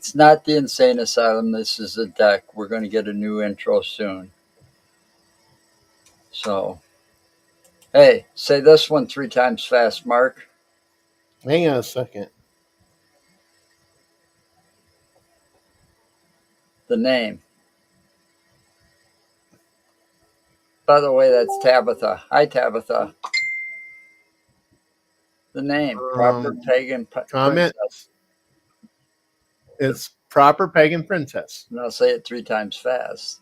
It's not the insane asylum. This is the deck. We're going to get a new intro soon. So, hey, say this one 3 times fast, Mark. Hang on a second. The name. By the way, that's Tabitha. Hi, Tabitha. The name. Proper pagan Comment. princess. It's Proper Pagan Princess. And I'll say it 3 times fast.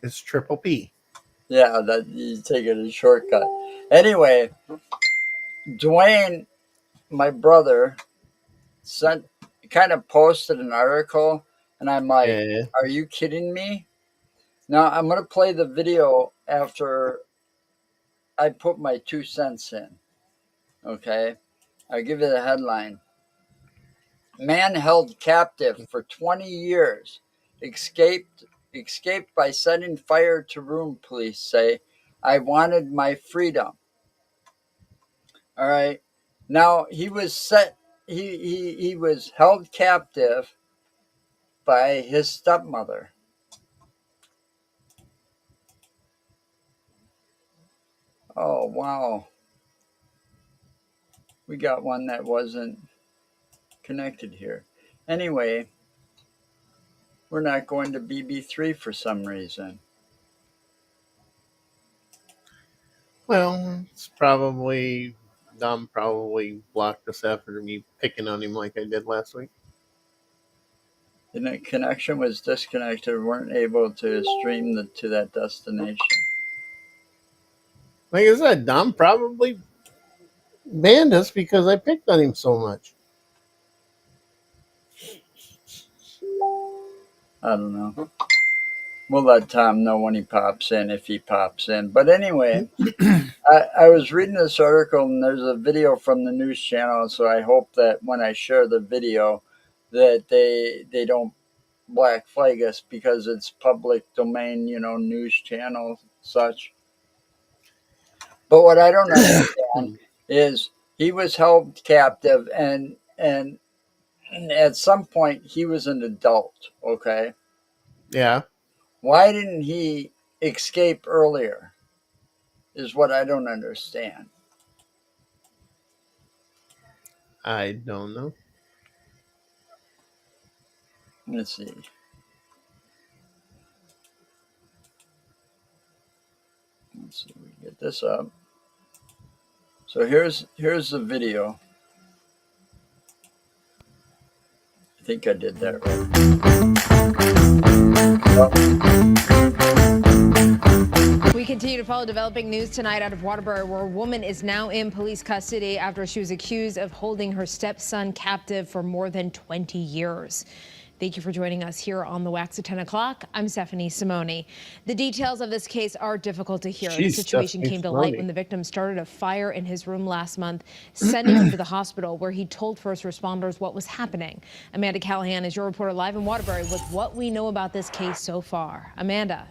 It's Triple P. Yeah, that you take it as a shortcut. Anyway, Dwayne, my brother, kind of posted an article, and I'm like, Are you kidding me? Now I'm gonna play the video after I put my 2 cents in. Okay, I'll give you the headline. Man held captive for 20 years, escaped by setting fire to room, police say. I wanted my freedom. All right. Now he was he was held captive by his stepmother. Oh wow. We got one that wasn't connected here. Anyway, we're not going to BB3 for some reason. Well, it's probably Dom probably blocked us after me picking on him like I did last week. The connection was disconnected. We weren't able to stream to that destination. Like I said, Dom probably banned us because I picked on him so much. I don't know. We'll let Tom know when he pops in, if he pops in. But anyway, I was reading this article, and there's a video from the news channel, so I hope that when I share the video that they don't black flag us because it's public domain, news channel, such. But what I don't understand is he was held captive, and at some point he was an adult, okay? Yeah. Why didn't he escape earlier is what I don't understand. I don't know. Let's see. Let's see if we can get this up. So here's the video. I think I did that right. We continue to follow developing news tonight out of Waterbury, where a woman is now in police custody after she was accused of holding her stepson captive for more than 20 years. Thank you for joining us here on The Wax at 10 o'clock. I'm Stephanie Simone. The details of this case are difficult to hear. The situation came to light when the victim started a fire in his room last month, sending him to the hospital where he told first responders what was happening. Amanda Callahan is your reporter live in Waterbury with what we know about this case so far. Amanda.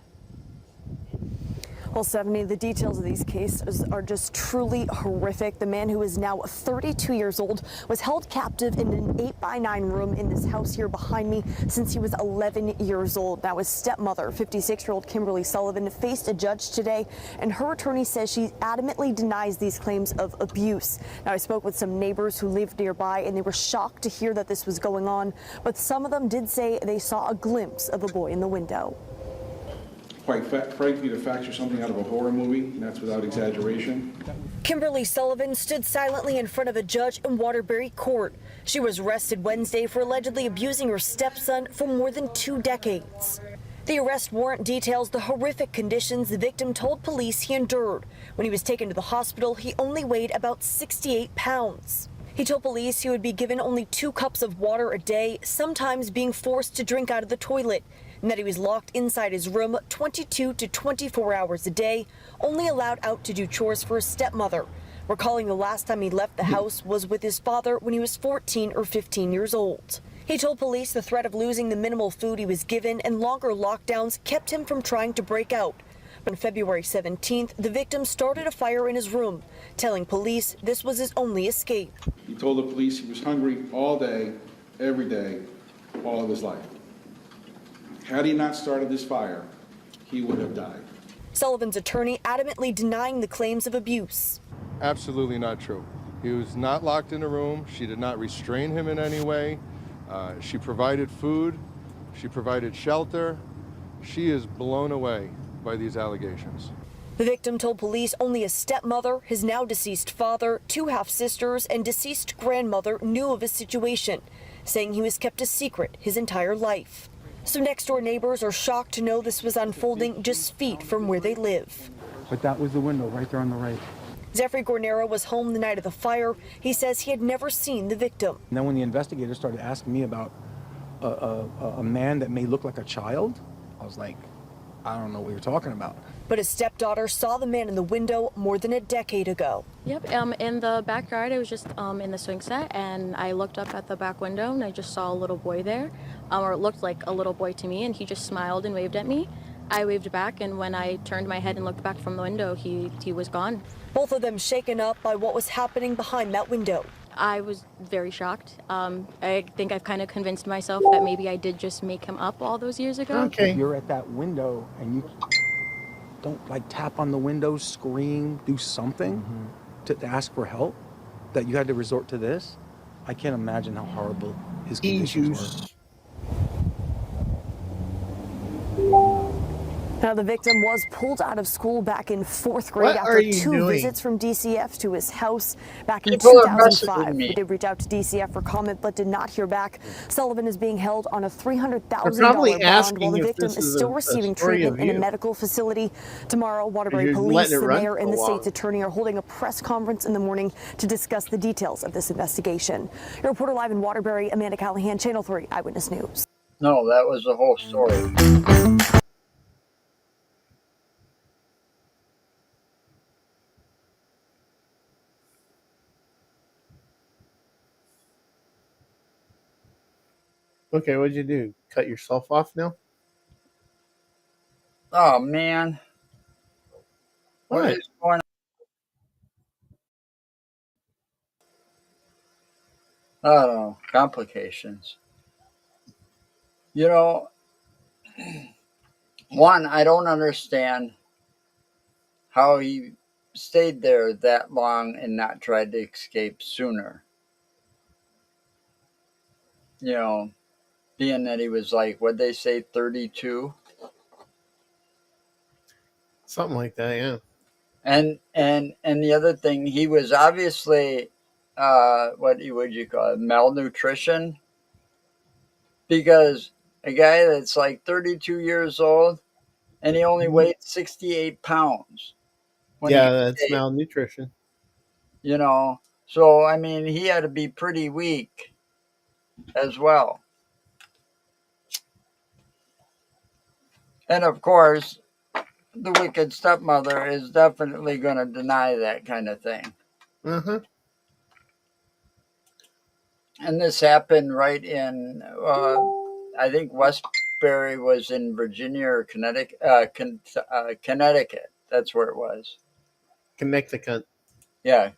Well, Stephanie, the details of these cases are just truly horrific. The man, who is now 32 years old, was held captive in an 8x9 room in this house here behind me since he was 11 years old. Now, his stepmother, 56-year-old Kimberly Sullivan, faced a judge today, and her attorney says she adamantly denies these claims of abuse. Now, I spoke with some neighbors who lived nearby, and they were shocked to hear that this was going on, but some of them did say they saw a glimpse of a boy in the window. Quite frankly, the facts are something out of a horror movie, and that's without exaggeration. Kimberly Sullivan stood silently in front of a judge in Waterbury Court. She was arrested Wednesday for allegedly abusing her stepson for more than 2 decades. The arrest warrant details the horrific conditions the victim told police he endured. When he was taken to the hospital, he only weighed about 68 pounds. He told police he would be given only 2 cups of water a day, sometimes being forced to drink out of the toilet, and that he was locked inside his room 22 to 24 hours a day, only allowed out to do chores for his stepmother. Recalling the last time he left the house was with his father when he was 14 or 15 years old. He told police the threat of losing the minimal food he was given and longer lockdowns kept him from trying to break out. On February 17th, the victim started a fire in his room, telling police this was his only escape. He told the police he was hungry all day, every day, all of his life. Had he not started this fire, he would have died. Sullivan's attorney adamantly denying the claims of abuse. Absolutely not true. He was not locked in a room. She did not restrain him in any way. She provided food. She provided shelter. She is blown away by these allegations. The victim told police only his stepmother, his now deceased father, 2 half-sisters, and deceased grandmother knew of his situation, saying he was kept a secret his entire life. So next-door neighbors are shocked to know this was unfolding just feet from where they live. But that was the window right there on the right. Zephyr Gornero was home the night of the fire. He says he had never seen the victim. And then when the investigators started asking me about a man that may look like a child, I was like, I don't know what you're talking about. But his stepdaughter saw the man in the window more than a decade ago. Yep, in the backyard, I was just in the swing set, and I looked up at the back window, and I just saw a little boy there, or it looked like a little boy to me, and he just smiled and waved at me. I waved back, and when I turned my head and looked back from the window, he was gone. Both of them shaken up by what was happening behind that window. I was very shocked. I think I've kind of convinced myself that maybe I did just make him up all those years ago. Okay. You're at that window and you don't like tap on the window, scream, do something to ask for help, that you had to resort to this. I can't imagine how horrible his conditions were. Now, the victim was pulled out of school back in 4th grade What after are you 2 doing? visits from DCF to his house back in People are messaging 2005. me. We did reach out to DCF for comment, but did not hear back. Sullivan is being held on a $300,000 probably bond asking while the if victim this is is still a receiving story of treatment in a you. medical facility. Tomorrow, Waterbury You're Police, letting it the run mayor, and the for a state's while. attorney are holding a press conference in the morning to discuss the details of this investigation. Your reporter live in Waterbury, Amanda Callahan, Channel 3 Eyewitness News. No, that was the whole story. Okay, what'd you do? Cut yourself off now? Oh man, what What? is going on? I don't know. Complications. You know, one, I don't understand how he stayed there that long and not tried to escape sooner. You know, being that he was like, what'd they say, 32? Something like that, yeah. And the other thing, he was obviously what would you call it, malnutrition, because a guy that's like 32 years old and he only weighed 68 pounds. when Yeah, he that's ate, malnutrition. you know. So I mean, he had to be pretty weak as well. And of course, the wicked stepmother is definitely going to deny that kind of thing. Uh-huh. And this happened right in, I think Westbury was in Virginia or Connecticut. Connecticut. That's where it was. Connect the cunt. Yeah.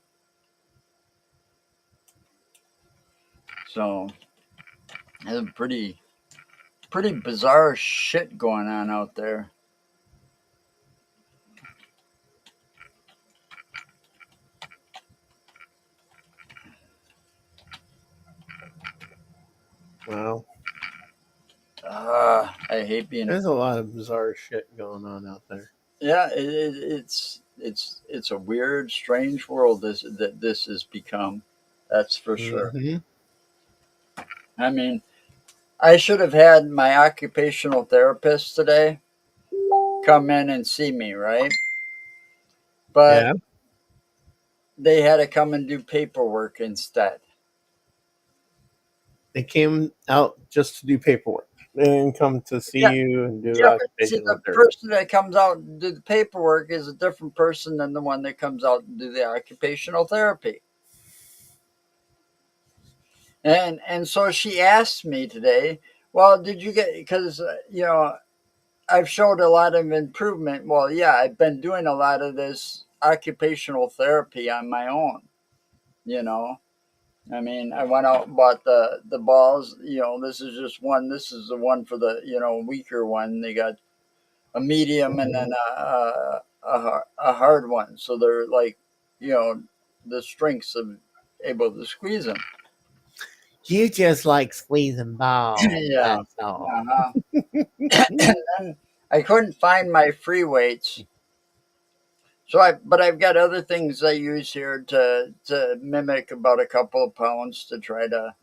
So, there's pretty bizarre shit going on out there. Wow. I hate being. There's a lot of bizarre shit going on out there. Yeah, it's a weird, strange world this has become. That's for sure. Mhm. I mean, I should have had my occupational therapist today come in and see me, right? But Yeah. they had to come and do paperwork instead. They came out just to do paperwork. They didn't come to see Yeah. you and do Yeah, but see, occupational the therapy. person that comes out and do the paperwork is a different person than the one that comes out and do the occupational therapy. And so she asked me today, well, did you get, because, I've showed a lot of improvement. Well, yeah, I've been doing a lot of this occupational therapy on my own, you know. I mean, I went out and bought the balls. This is just one. This is the one for the weaker one. They got a medium and then a hard one. So they're like, the strengths of able to squeeze them. You just like squeezing balls. Yeah. That's all. Uh-huh. And then I couldn't find my free weights. But I've got other things I use here to mimic about a couple of pounds to try to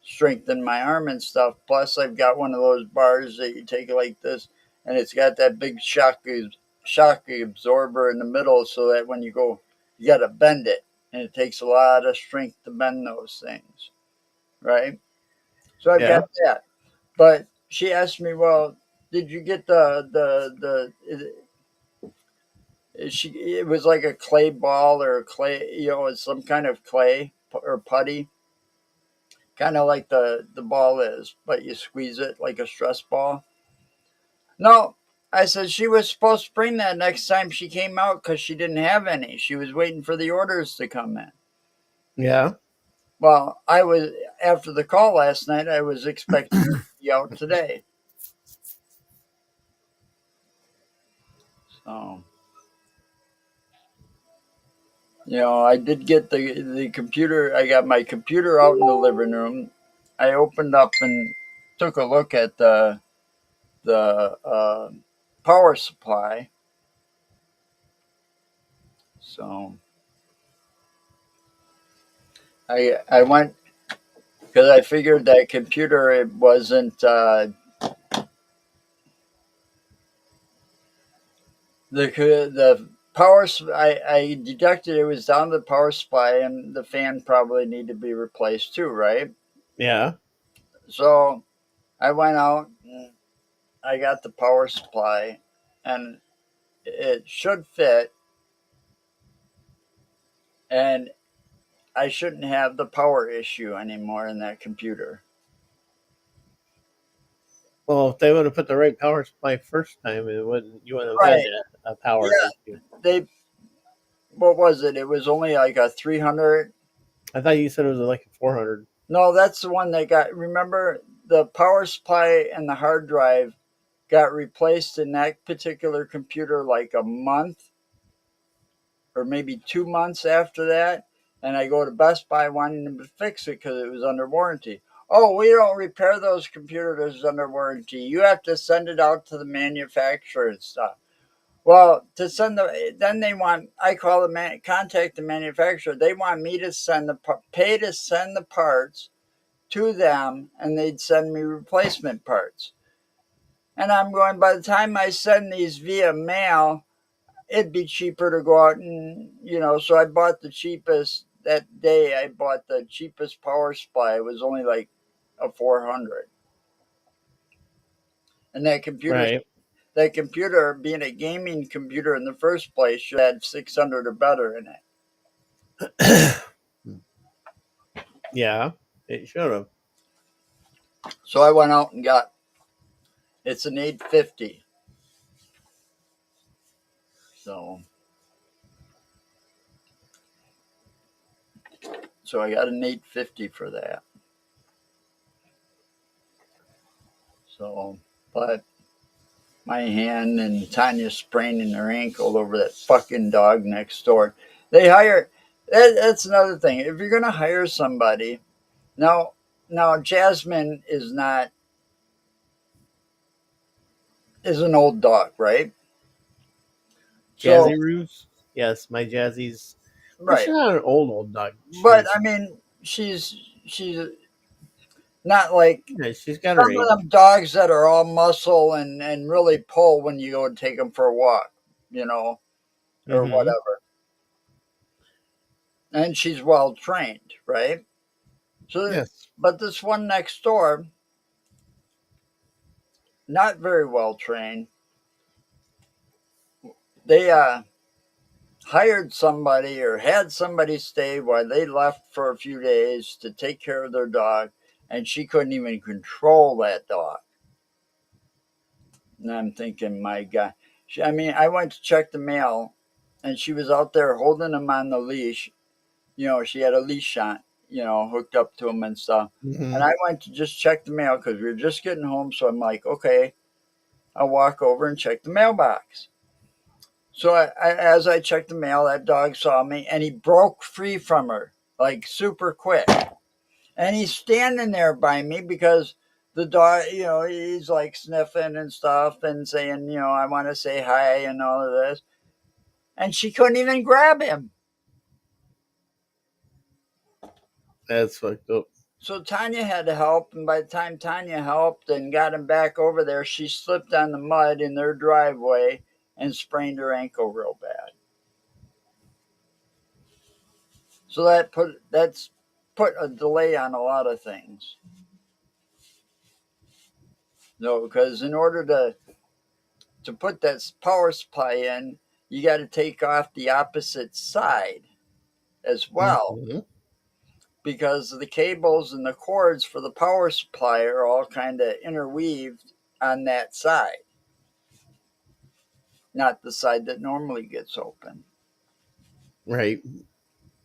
strengthen my arm and stuff. Plus, I've got one of those bars that you take like this, and it's got that big shock absorber in the middle, so that when you go, you got to bend it, and it takes a lot of strength to bend those things, right? So I've got that. But she asked me, "Well, did you get it was like a clay ball or a clay, it's some kind of clay or putty, kind of like the ball is, but you squeeze it like a stress ball." No, I said she was supposed to bring that next time she came out because she didn't have any. She was waiting for the orders to come in. Yeah. Well, after the call last night, I was expecting her to be out today. So, I did get the computer. I got my computer out in the living room. I opened up and took a look at the power supply. So I went because I figured that computer, it wasn't the power. I deducted it was down to the power supply, and the fan probably need to be replaced too, right? Yeah. So I went out and I got the power supply, and it should fit, and I shouldn't have the power issue anymore in that computer. Well, if they would have put the right power supply first time, you wouldn't have Right. had a power issue. What was it? It was only like a 300. I thought you said it was like a 400. No, that's the one they got. Remember, the power supply and the hard drive got replaced in that particular computer like a month or maybe 2 months after that. And I go to Best Buy wanting them to fix it because it was under warranty. Oh, we don't repair those computers under warranty. You have to send it out to the manufacturer and stuff. Well, then they want, I contact the manufacturer. They want me to pay to send the parts to them, and they'd send me replacement parts. And I'm going, by the time I send these via mail, it'd be cheaper to go out and, so I bought the cheapest, that day I bought the cheapest power supply. It was only like a 400. And that computer, being a gaming computer in the first place, should have 600 or better in it. Yeah, it should have. So I went out and got, it's an 850. So I got an 850 for that. So, but my hand and Tanya spraining her ankle over that fucking dog next door. That's another thing. If you're going to hire somebody, now Jasmine is an old dog, right? Jazzy Roos? Yes, my Jazzy's. Right. She's not an old dog. But I mean, she's not like she's got some of them dogs that are all muscle and really pull when you go and take them for a walk, or whatever. And she's well trained, right? So, yes. But this one next door, not very well trained. They hired somebody or had somebody stay while they left for a few days to take care of their dog, and she couldn't even control that dog. And I'm thinking, my God. I went to check the mail, and she was out there holding him on the leash. She had a leash on, hooked up to them and stuff. Hmm. And I went to just check the mail because we were just getting home. So I'm like, okay, I'll walk over and check the mailbox. So as I checked the mail, that dog saw me and he broke free from her like super quick. And he's standing there by me because the dog, he's like sniffing and stuff and saying, I want to say hi and all of this. And she couldn't even grab him. That's fucked up. So Tanya had to help, and by the time Tanya helped and got him back over there, she slipped on the mud in their driveway and sprained her ankle real bad. So that's put a delay on a lot of things. No, because in order to put that power supply in, you got to take off the opposite side as well. Hmm. Because the cables and the cords for the power supply are all kind of interweaved on that side, not the side that normally gets open. Right.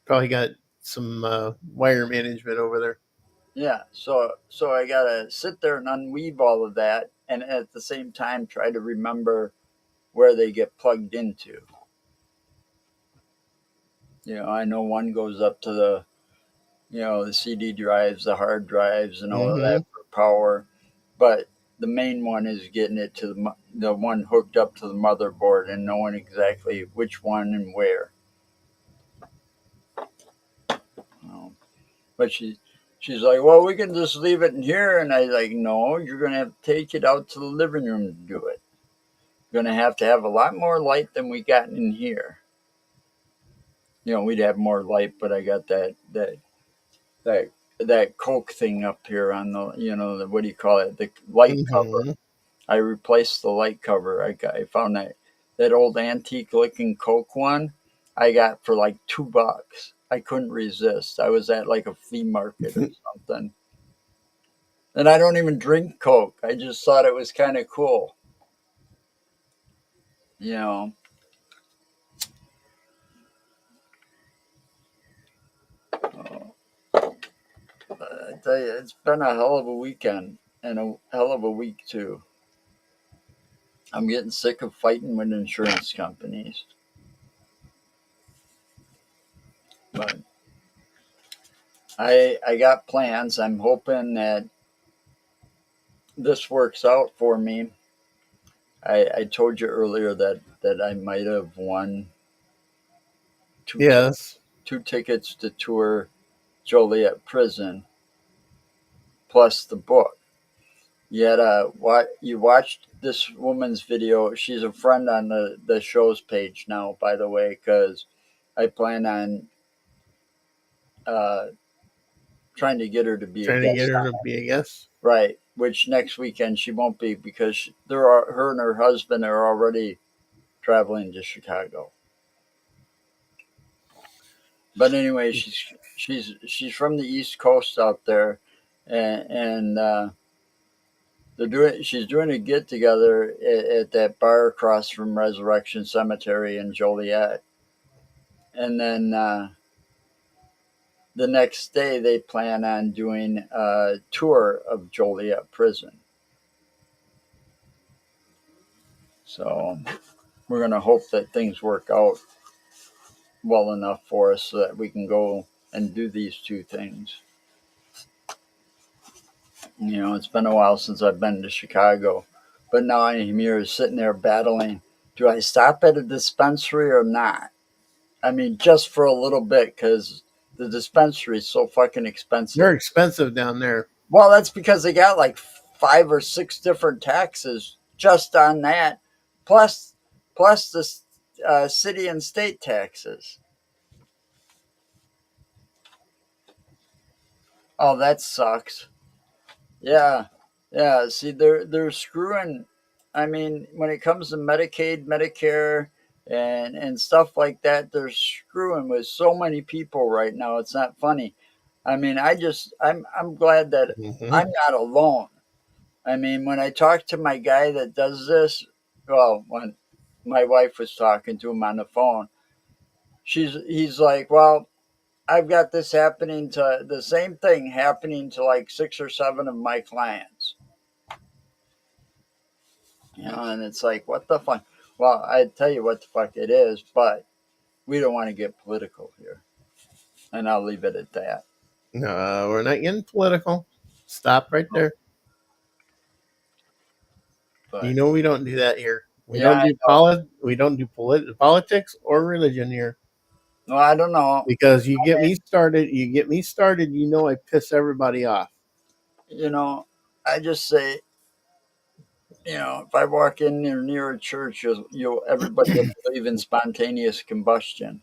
Probably got some wire management over there. Yeah, so I gotta sit there and unweave all of that, and at the same time try to remember where they get plugged into. I know one goes up to the CD drives, the hard drives, and all of that for power, but the main one is getting it to the one hooked up to the motherboard and knowing exactly which one and where. But she's like, well, we can just leave it in here. And I like, no, you're going to have to take it out to the living room to do it. You're going to have a lot more light than we got in here. We'd have more light, but I got that Coke thing up here on the what do you call it? The light cover. I replaced the light cover. I found that old antique looking Coke one I got for like $2. I couldn't resist. I was at like a flea market or something. And I don't even drink Coke. I just thought it was kind of cool. I tell you, it's been a hell of a weekend and a hell of a week too. I'm getting sick of fighting with insurance companies. But I got plans. I'm hoping that this works out for me. I told you earlier that I might have won two tickets to tour Joliet Prison, plus the book. You watched this woman's video. She's a friend on the show's page now, by the way, because I plan on trying to get her to be Trying to get her to be a guest. Right, which next weekend she won't be because her and her husband are already traveling to Chicago. But anyway, she's from the East Coast out there, and she's doing a get together at that bar across from Resurrection Cemetery in Joliet, and then the next day they plan on doing a tour of Joliet Prison. So we're going to hope that things work out well enough for us so that we can go and do these two things. It's been a while since I've been to Chicago, but now I'm here sitting there battling. Do I stop at a dispensary or not? I mean, just for a little bit, because the dispensary is so fucking expensive. They're expensive down there. Well, that's because they got like 5 or 6 different taxes just on that, plus the city and state taxes. Oh, that sucks. Yeah. See, they're screwing. I mean, when it comes to Medicaid, Medicare, and stuff like that, they're screwing with so many people right now. It's not funny. I mean, I'm glad that I'm not alone. I mean, when I talk to my guy that does this, well, when my wife was talking to him on the phone, he's like, well, I've got this happening to the same thing happening to like 6 or 7 of my clients. And it's like, what the fuck? Well, I tell you what the fuck it is, but we don't want to get political here. And I'll leave it at that. No, we're not getting political. Stop right there. But You know we don't do that here. We Yeah, don't do politics or religion here. no, I don't know. Because you get me started, you know I piss everybody off. I just say, if I walk in near a church, everybody will believe in spontaneous combustion.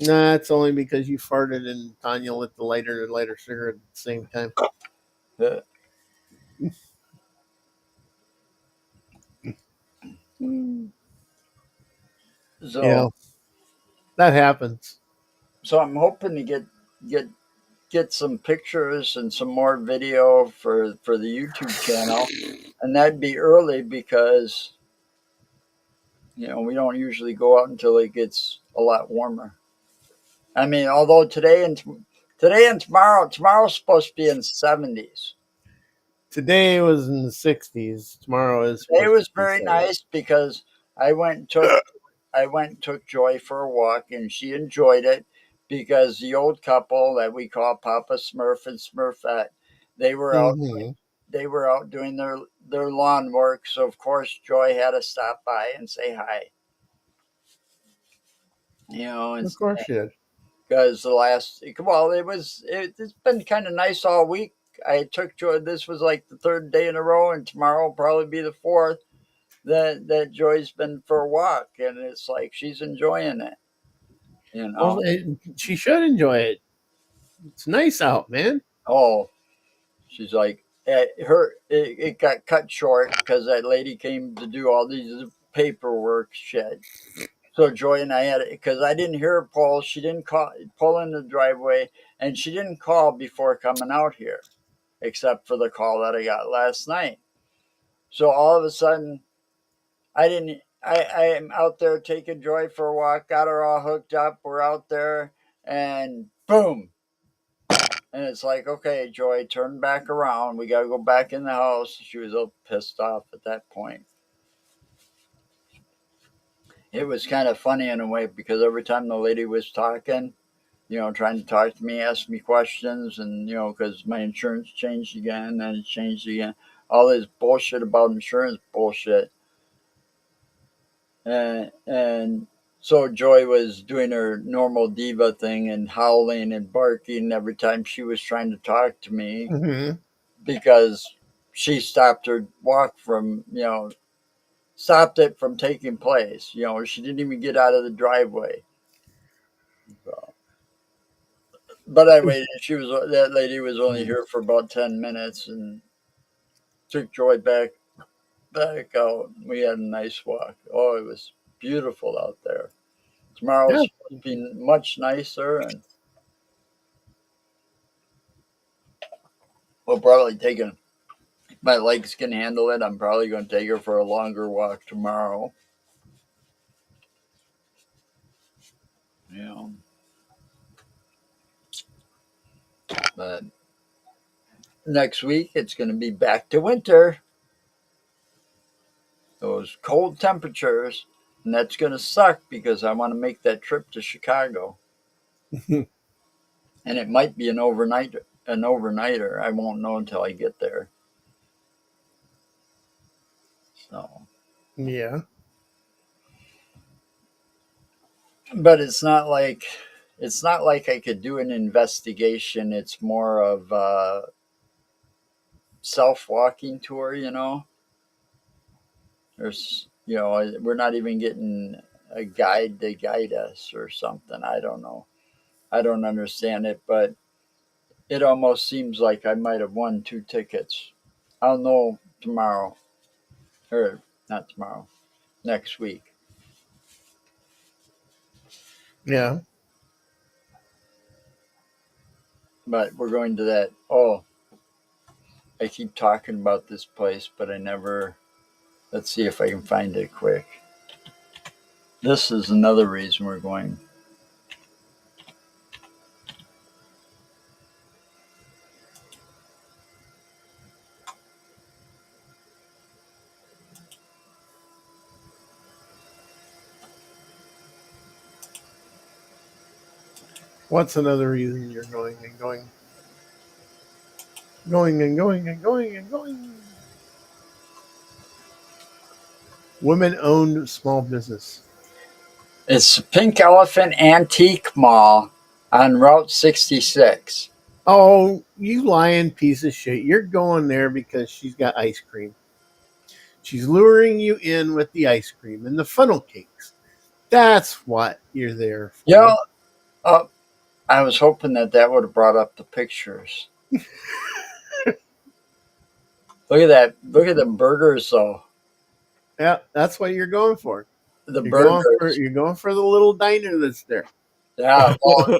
Nah, it's only because you farted and Tanya lit the lighter cigarette at the same time. Uh, So, Yeah, that happens. so I'm hoping to get some pictures and some more video for the YouTube channel, and that'd be early because we don't usually go out until it gets a lot warmer. I mean, although today and tomorrow's supposed to be in the 70s. Today was in the 60s. Tomorrow is. It was very nice because I went and took Joy for a walk, and she enjoyed it because the old couple that we call Papa Smurf and Smurfette, they were out. Mm-hmm. They were out doing their lawn work, so of course Joy had to stop by and say hi. And Of course you did. because it's been kind of nice all week. I took Joy. This was like the 3rd day in a row, and tomorrow will probably be the 4th that Joy's been for a walk, and it's like she's enjoying it. Well, she should enjoy it. It's nice out, man. Oh, she's like, it got cut short because that lady came to do all these paperwork shit. So Joy and I had it because I didn't hear her pull. She didn't pull in the driveway, and she didn't call before coming out here, except for the call that I got last night. So all of a sudden, I am out there taking Joy for a walk, got her all hooked up. We're out there, and boom. And it's like, okay, Joy, turn back around. We got to go back in the house. She was all pissed off at that point. It was kind of funny in a way because every time the lady was talking, trying to talk to me, ask me questions, and, because my insurance changed again, and it changed again. All this bullshit about insurance bullshit. And so Joy was doing her normal diva thing and howling and barking every time she was trying to talk to me because she stopped her walk stopped it from taking place. She didn't even get out of the driveway. So, but I waited. That lady was only here for about 10 minutes and took Joy back out. We had a nice walk. Oh, it was beautiful out there. Tomorrow's supposed to be much nicer, and we'll probably take her. If my legs can handle it, I'm probably going to take her for a longer walk tomorrow. But next week, it's going to be back to winter. Those cold temperatures, and that's going to suck because I want to make that trip to Chicago. And it might be an overnighter. I won't know until I get there. So yeah, but it's not like I could do an investigation. It's more of a self-walking tour. There's we're not even getting a guide to guide us or something. I don't know. I don't understand it, but it almost seems like I might have won 2 tickets. I'll know tomorrow. Or not tomorrow. Next week. Yeah. But we're going to that. Oh, I keep talking about this place, but I never. Let's see if I can find it quick. This is another reason we're going. What's another reason you're going and going? Going and going and going and going. Women owned small business. It's Pink Elephant Antique Mall on Route 66. Oh, you lying piece of shit. You're going there because she's got ice cream. She's luring you in with the ice cream and the funnel cakes. That's what you're there for. Yeah, I was hoping that would have brought up the pictures. Look at that. Look at the burgers, though. Yeah, that's what you're going for. The You're burgers. going for the little diner that's there. Yeah. Well,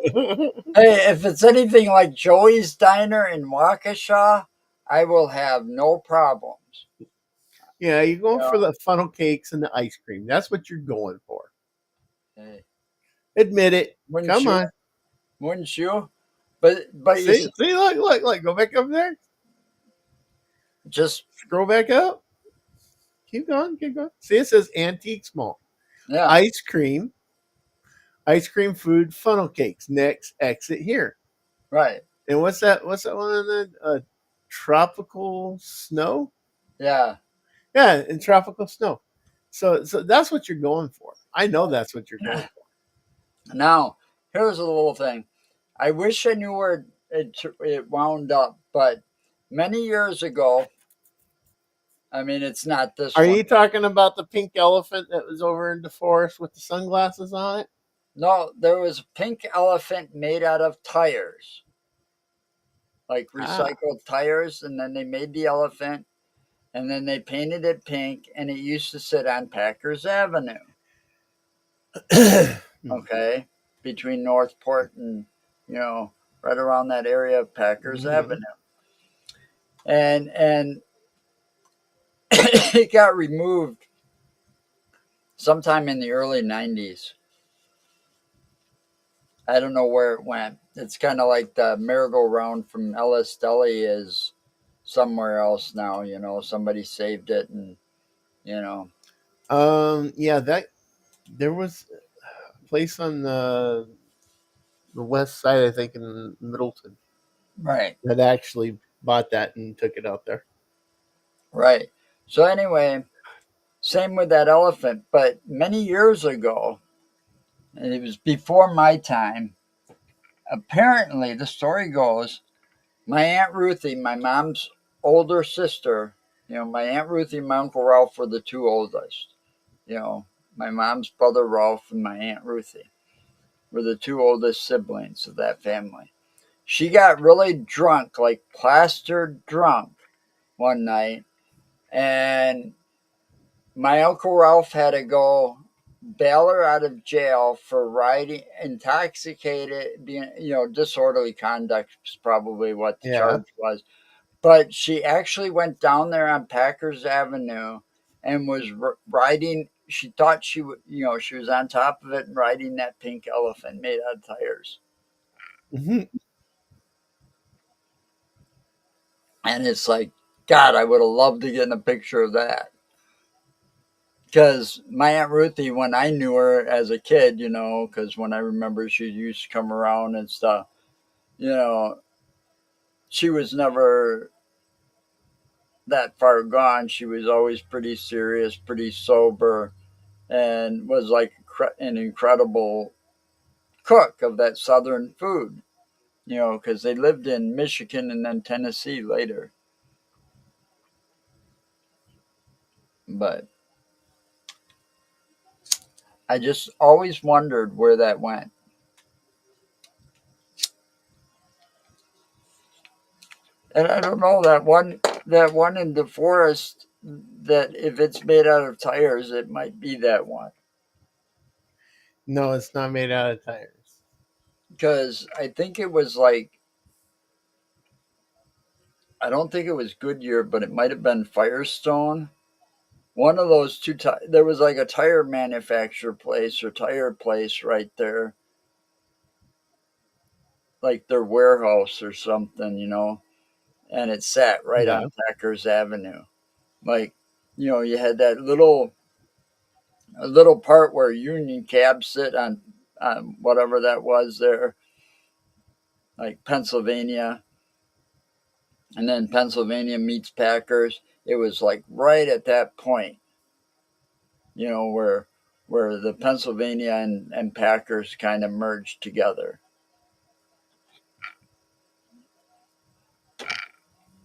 hey, if it's anything like Joey's Diner in Waukesha, I will have no problems. Yeah, you're going Yeah. for the funnel cakes and the ice cream. That's what you're going for. Hey, Admit it. wouldn't Come you? on. Wouldn't you? But you See, look. Go back up there. just Scroll back up. Keep going. See, it says antique small. yeah. Ice cream, food, funnel cakes. Next exit here. Right. And what's that one on the tropical snow? Yeah. Yeah, and tropical snow. So that's what you're going for. I know that's what you're going for. Now, here's a little thing. I wish I knew where it wound up, but many years ago, I mean, it's not this Are one. you talking about the pink elephant that was over in DeForest with the sunglasses on it? No, there was a pink elephant made out of tires, like recycled tires, and then they made the elephant, and then they painted it pink, and it used to sit on Packers Avenue. Okay, between Northport and right around that area of Packers Avenue, and it got removed sometime in the early 90s. I don't know where it went. It's kind of like the merry-go-round from Ellis Deli is somewhere else now. Somebody saved it, and Yeah, that there was a place on the west side, I think, in Middleton, right, that actually bought that and took it out there. right. So anyway, same with that elephant. But many years ago, and it was before my time. Apparently, the story goes, my Aunt Ruthie, my mom's older sister, my Aunt Ruthie and my Uncle Ralph were the two oldest. My mom's brother Ralph and my Aunt Ruthie were the two oldest siblings of that family. She got really drunk, like plastered drunk, one night, and my Uncle Ralph had to go bail her out of jail for riding intoxicated, being, disorderly conduct is probably what the charge was. But she actually went down there on Packers Avenue and was riding. She thought she would, she was on top of it and riding that pink elephant made out of tires. Mm-hmm. And it's like, God, I would have loved to get in a picture of that. Because my Aunt Ruthie, when I knew her as a kid, because when I remember she used to come around and stuff, she was never that far gone. She was always pretty serious, pretty sober, and was like an incredible cook of that Southern food, because they lived in Michigan and then Tennessee later. But I just always wondered where that went. And I don't know, that one in the forest, that if it's made out of tires, it might be that one. No, it's not made out of tires. Because I think it was like, I don't think it was Goodyear, but it might have been Firestone. One of those two, there was like a tire manufacturer place or tire place right there. Like their warehouse or something, and it sat right on Packers Avenue. Like, you had that little part where Union Cab sit on whatever that was there, like Pennsylvania, and then Pennsylvania meets Packers. It was like right at that point, where the Pennsylvania and Packers kind of merged together.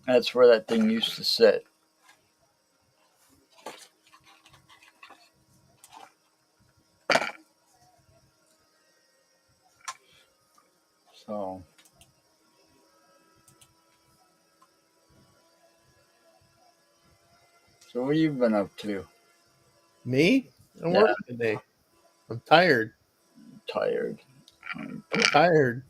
That's where that thing used to sit. So what have you been up to? Me? I'm Yeah. working today. I'm tired. Tired. I'm tired.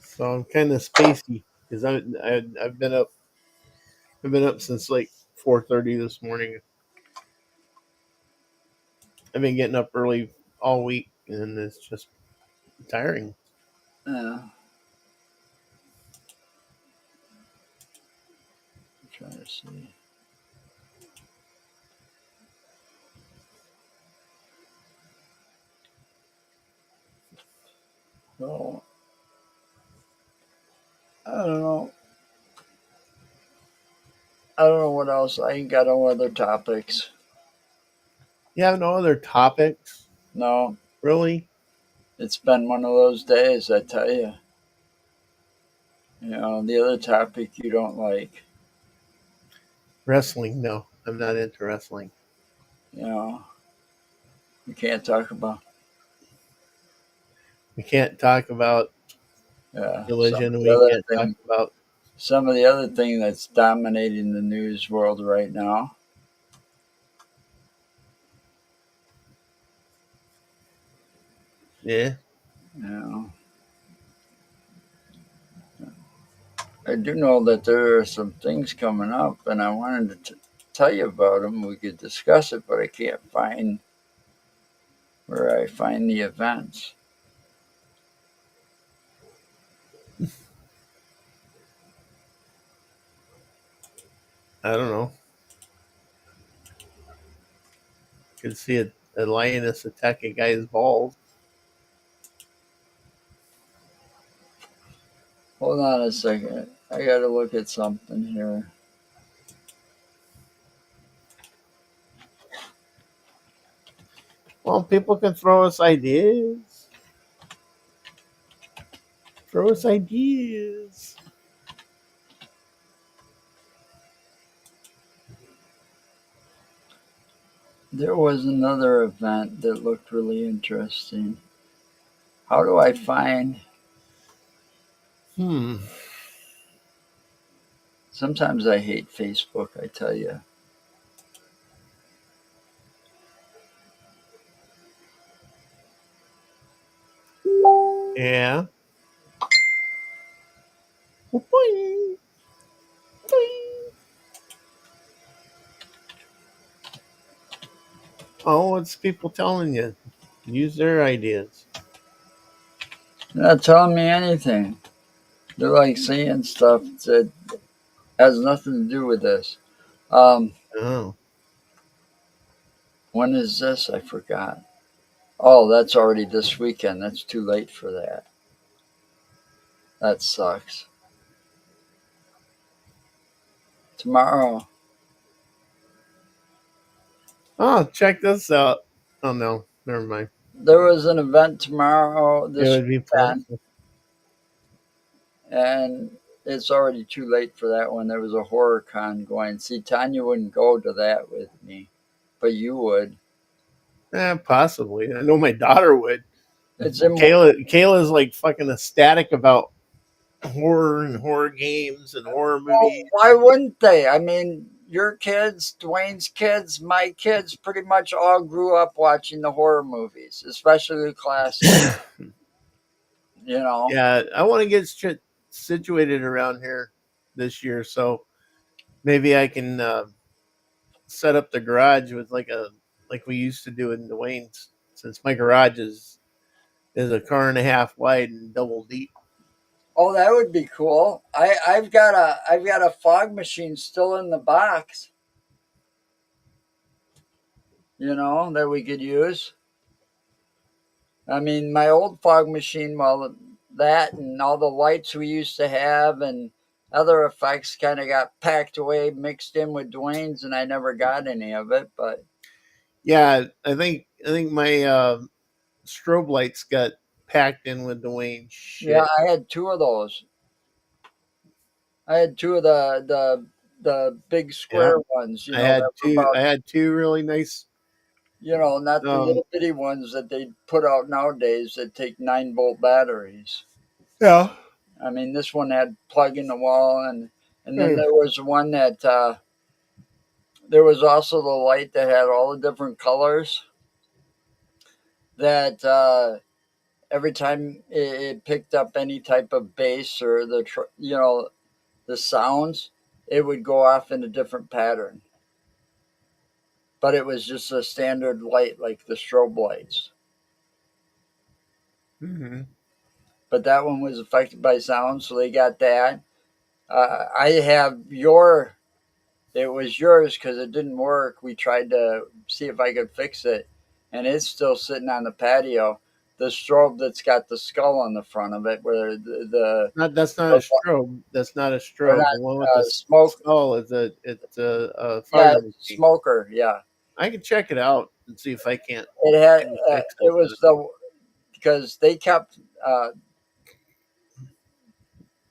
So I'm kind of spacey because I've been up. I've been up since like 4:30 this morning. I've been getting up early all week, and it's just tiring. Yeah. I'm trying to see. So I don't know. I don't know what else. I ain't got no other topics. You have no other topics, No, really? it's been one of those days, I tell you. The other topic you don't like. Wrestling? No, I'm not into wrestling. You know, you can't talk about. We can't talk about Yeah, religion. We can't talk about. some of the other thing that's dominating the news world right now. Yeah. You know, I do know that there are some things coming up, and I wanted to tell you about them. We could discuss it, but I can't find where I find the events. I don't know. You can see a lioness attack a guy's balls. Hold on a second. I got to look at something here. Well, people can throw us ideas. Throw us ideas. There was another event that looked really interesting. How do I find? Sometimes I hate Facebook, I tell you. Yeah. Boing. Boing. Oh, what's people telling you? Use their ideas. They're not telling me anything. They're like saying stuff that has nothing to do with this. Oh. When is this? I forgot. Oh, that's already this weekend. That's too late for that. That sucks. Tomorrow. Oh, check this out. Oh no, never mind. There was an event tomorrow It this would be weekend, political. and it's already too late for that one. There was a horror con going. See, Tanya wouldn't go to that with me, but you would. Possibly. I know my daughter would. It's in. Kayla's like fucking ecstatic about horror and horror games and horror Well, movies. why wouldn't they? I mean, your kids, Dwayne's kids, my kids pretty much all grew up watching the horror movies, especially the classics. Yeah, I want to get shit situated around here this year, so maybe I can set up the garage with like we used to do in Dwayne's, since my garage is a car and a half wide and double deep. Oh, that would be cool. I've got a fog machine still in the box. That we could use. I mean, my old fog machine, well, that and all the lights we used to have and other effects kind of got packed away, mixed in with Dwayne's, and I never got any of it. But Yeah, I think my strobe lights got packed in with Dwayne yeah, shit. I had two of those. I had two of the big Yeah, square ones, that were I about, had two really nice. not the Um, little bitty ones that they put out nowadays that take 9-volt batteries. yeah. I mean, this one had plug in the wall, and then there was one that there was also the light that had all the different colors that every time it picked up any type of bass or the sounds, it would go off in a different pattern. But it was just a standard light like the strobe lights. Hmm. But that one was affected by sound, so they got that. I have your. It was yours because it didn't work. We tried to see if I could fix it, and it's still sitting on the patio. The strobe that's got the skull on the front of it, where Not That's not a the strobe. That's not a or strobe. not The one with the smoke. skull is a Yeah, fogger machine. smoker. Yeah, I can check it out and see if I can't it had. fix It it. was because they kept.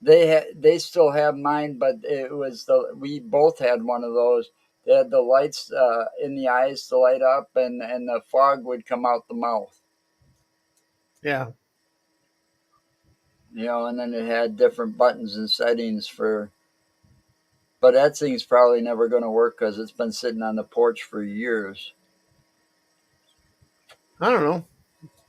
They still have mine, but it was we both had one of those. They had the lights in the eyes to light up, and the fog would come out the mouth. Yeah. And then it had different buttons and settings for. But that thing's probably never going to work because it's been sitting on the porch for years. I don't know.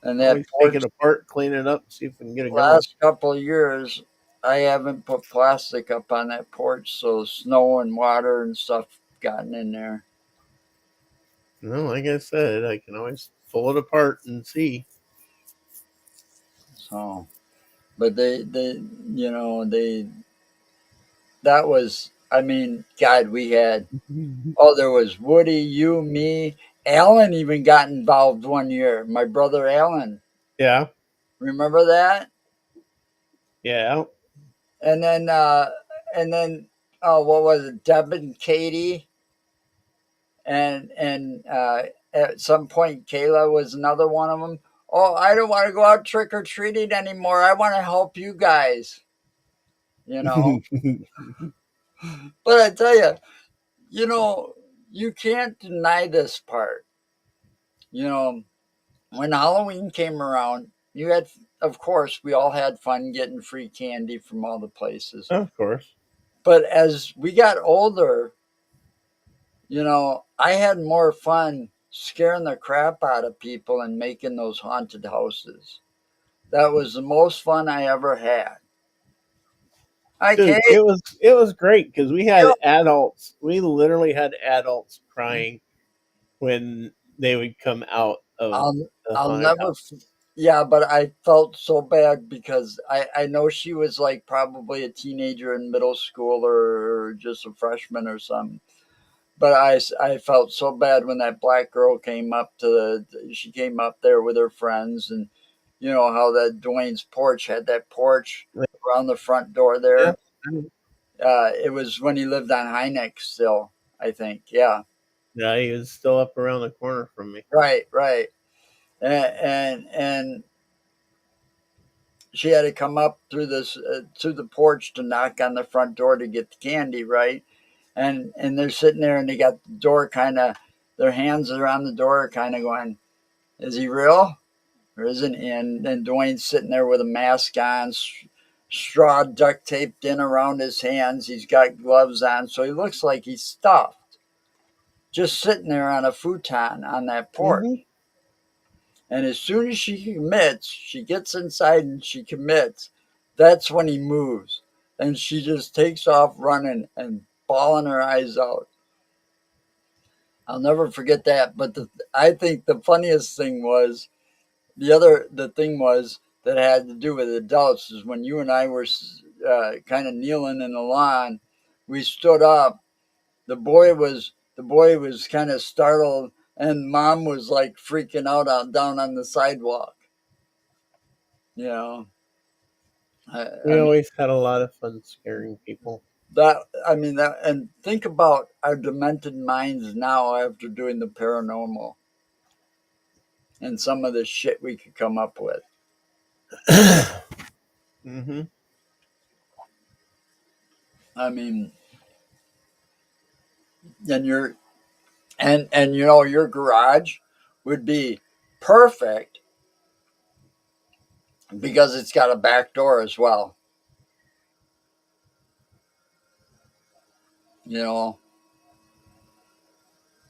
And that Always take porch, it apart, clean it up, see if we can get it going. last couple of years, I haven't put plastic up on that porch, so snow and water and stuff gotten in there. No, like I said, I can always pull it apart and see. So, but they that was, I mean, God, we had, there was Woody, you, me, Alan even got involved one year. My brother Alan, Yeah, remember that? yeah. And then oh, what was it? Deb and Katie, and at some point Kayla was another one of them. Oh, I don't want to go out trick or treating anymore. I want to help you guys. You know, but I tell you, you can't deny this part. You know, when Halloween came around, of course, we all had fun getting free candy from all the places. Of course. But as we got older, I had more fun scaring the crap out of people and making those haunted houses. That was the most fun I ever had. Dude, Okay. it was great because we had Yeah. adults. We literally had adults crying when they would come out of I'll, the I'll haunted never. house. Yeah, but I felt so bad because I know she was like probably a teenager in middle school or just a freshman or something. But I felt so bad when that black girl came up she came up there with her friends, and you know how that Dwayne's porch had that porch around the front door Yeah, there. It was when he lived on Hynek still, I think. Yeah, yeah. He was still up around the corner from me. right. And she had to come up through this to the porch to knock on the front door to get the candy, right? And they're sitting there and they got the door kind of, their hands around the door kind of going, is he real or isn't he? And Dwayne's sitting there with a mask on, straw duct taped in around his hands. He's got gloves on, so he looks like he's stuffed, just sitting there on a futon on that porch. Mhm. And as soon as she gets inside and she commits, that's when he moves. And she just takes off running and bawling her eyes out. I'll never forget that. But I think the funniest thing was the thing was that had to do with adults is when you and I were kind of kneeling in the lawn, we stood up. The boy was kind of startled, and mom was like freaking out down on the sidewalk. You know, We always had a lot of fun scaring people. and think about our demented minds now after doing the paranormal and some of the shit we could come up with. Mm-hmm. I mean, and your garage would be perfect because it's got a back door as well. You know,